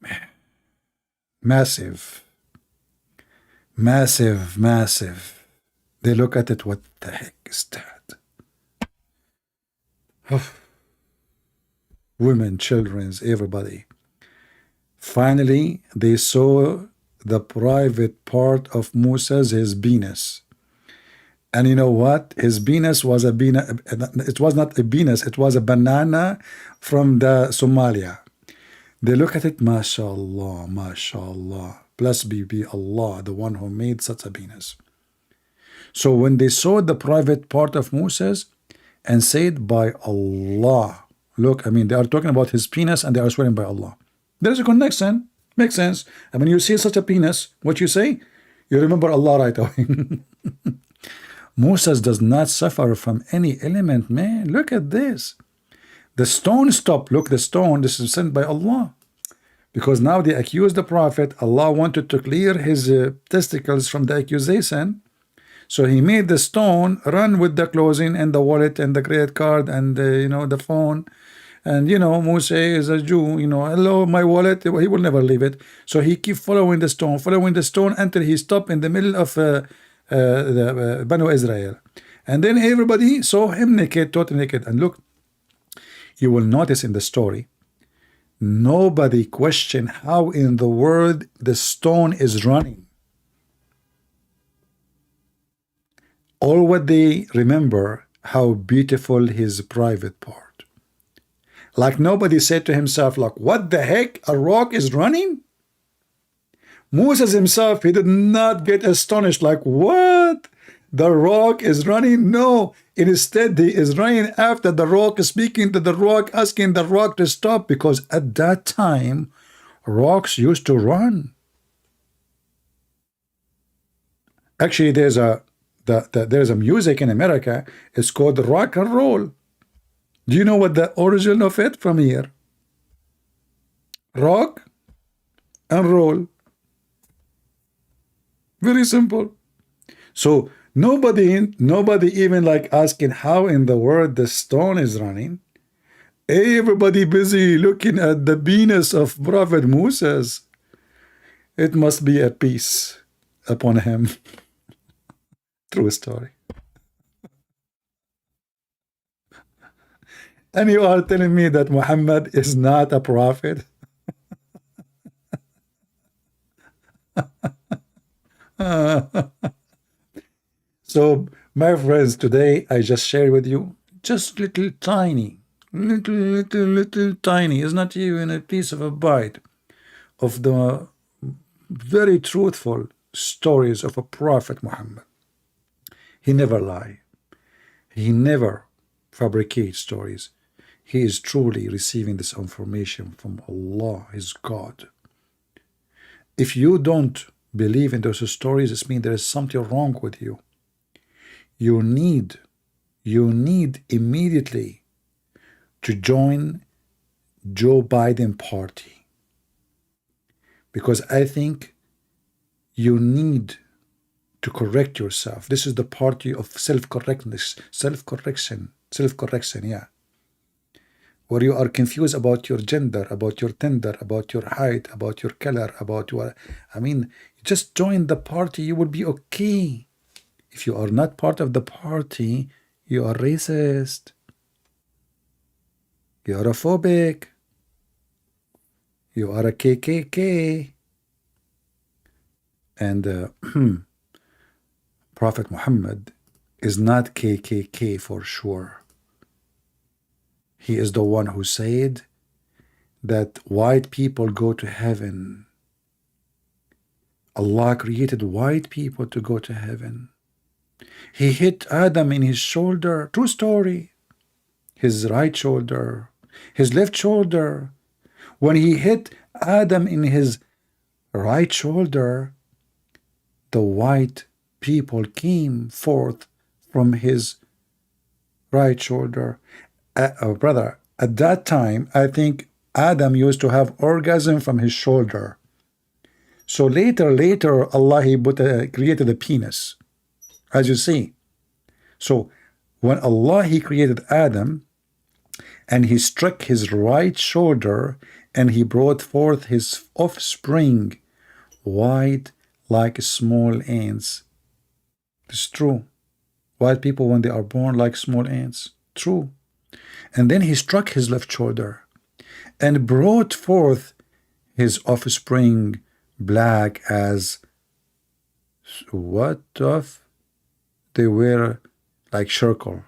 Man. Massive. Massive, massive. They look at it, what the heck is that? Women, children, everybody. Finally, they saw the private part of Moses, his penis. And you know what? His penis was a penis. It was not a penis. It was a banana from the Somalia. They look at it, mashallah, mashallah. Blessed be Allah, the one who made such a penis. So when they saw the private part of Moses and said, by Allah, look, I mean, they are talking about his penis and they are swearing by Allah. There is a connection. Makes sense. And when you see such a penis, what you say? You remember Allah right away. Moses does not suffer from any element, man. Look at this. The stone stopped. Look, the stone, this is sent by Allah. Because now they accuse the prophet. Allah wanted to clear his testicles from the accusation. So he made the stone run with the clothing and the wallet and the credit card and you know, the phone. And you know, Moses is a Jew, you know, hello, my wallet, he will never leave it. So he keep following the stone until he stopped in the middle of the Banu Israel. And then everybody saw him naked, totally naked. And look, you will notice in the story, nobody questioned how in the world the stone is running. All what they remember, how beautiful his private part. Like nobody said to himself, like, what the heck? A rock is running? Moses himself, he did not get astonished, like, what? The rock is running? No. Instead, he is running after the rock, speaking to the rock, asking the rock to stop, because at that time, rocks used to run. Actually, there's a music in America. It's called rock and roll. Do you know what the origin of it from here? Rock and roll. Very simple. So nobody even like asking how in the world the stone is running. Everybody busy looking at the penis of Prophet Moses. It must be a peace upon him. True story. And you are telling me that Muhammad is not a prophet? So, my friends, today I just share with you just little tiny, it's not even a piece of a bite of the very truthful stories of a prophet Muhammad. He never lie. He never fabricates stories. He is truly receiving this information from Allah, his God. If you don't believe in those stories, it means there is something wrong with you. You need immediately to join Joe Biden party. Because I think you need to correct yourself. This is the party of self-correctness, self-correction, yeah. Where you are confused about your gender, about your gender, about your height, about your color, about your, I mean, just join the party, you will be okay. If you are not part of the party, you are racist. You are a phobic. You are a KKK. And Prophet Muhammad is not KKK for sure. He is the one who said that white people go to heaven. Allah created white people to go to heaven. He hit Adam in his shoulder. True story. His right shoulder, his left shoulder. When he hit Adam in his right shoulder, the white people came forth from his right shoulder. Brother, at that time, I think Adam used to have orgasm from his shoulder. So later, Allah he created a penis, as you see. So when Allah he created Adam, and he struck his right shoulder, and he brought forth his offspring, white like small ants. It's true. White people, when they are born, like small ants. True. And then he struck his left shoulder and brought forth his offspring, black as what of? They were like charcoal,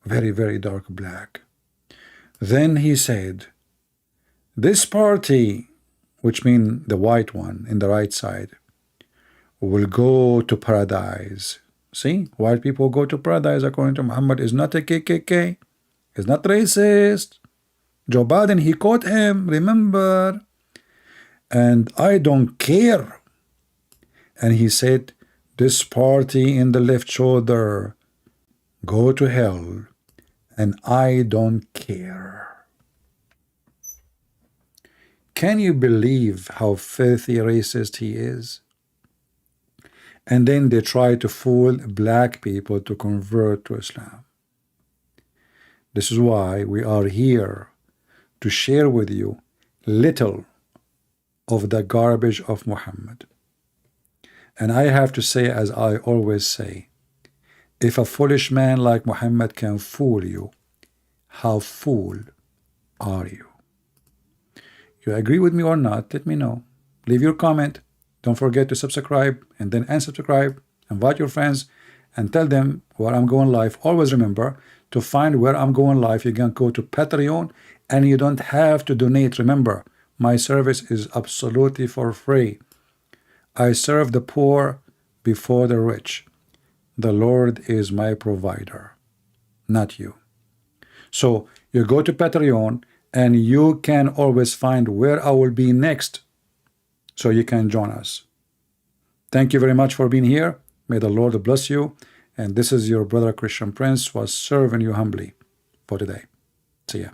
very, very dark black. Then he said, this party, which means the white one in the right side, will go to paradise. See, white people go to paradise according to Muhammad. Is not a KKK. Is not racist. Joe Biden, he caught him, remember? And I don't care. And he said, this party in the left shoulder, go to hell. And I don't care. Can you believe how filthy racist he is? And then they try to fool black people to convert to Islam. This is why we are here to share with you little of the garbage of Muhammad. And I have to say, as I always say, if a foolish man like Muhammad can fool you, how fool are you? You agree with me or not? Let me know. Leave your comment. Don't forget to subscribe and then unsubscribe. Invite your friends and tell them where I'm going live. Always remember, to find where I'm going live, you can go to Patreon and you don't have to donate. Remember, my service is absolutely for free. I serve the poor before the rich. The Lord is my provider, not you. So you go to Patreon and you can always find where I will be next, so you can join us. Thank you very much for being here. May the Lord bless you. And this is your brother Christian Prince, was serving you humbly for today. See ya.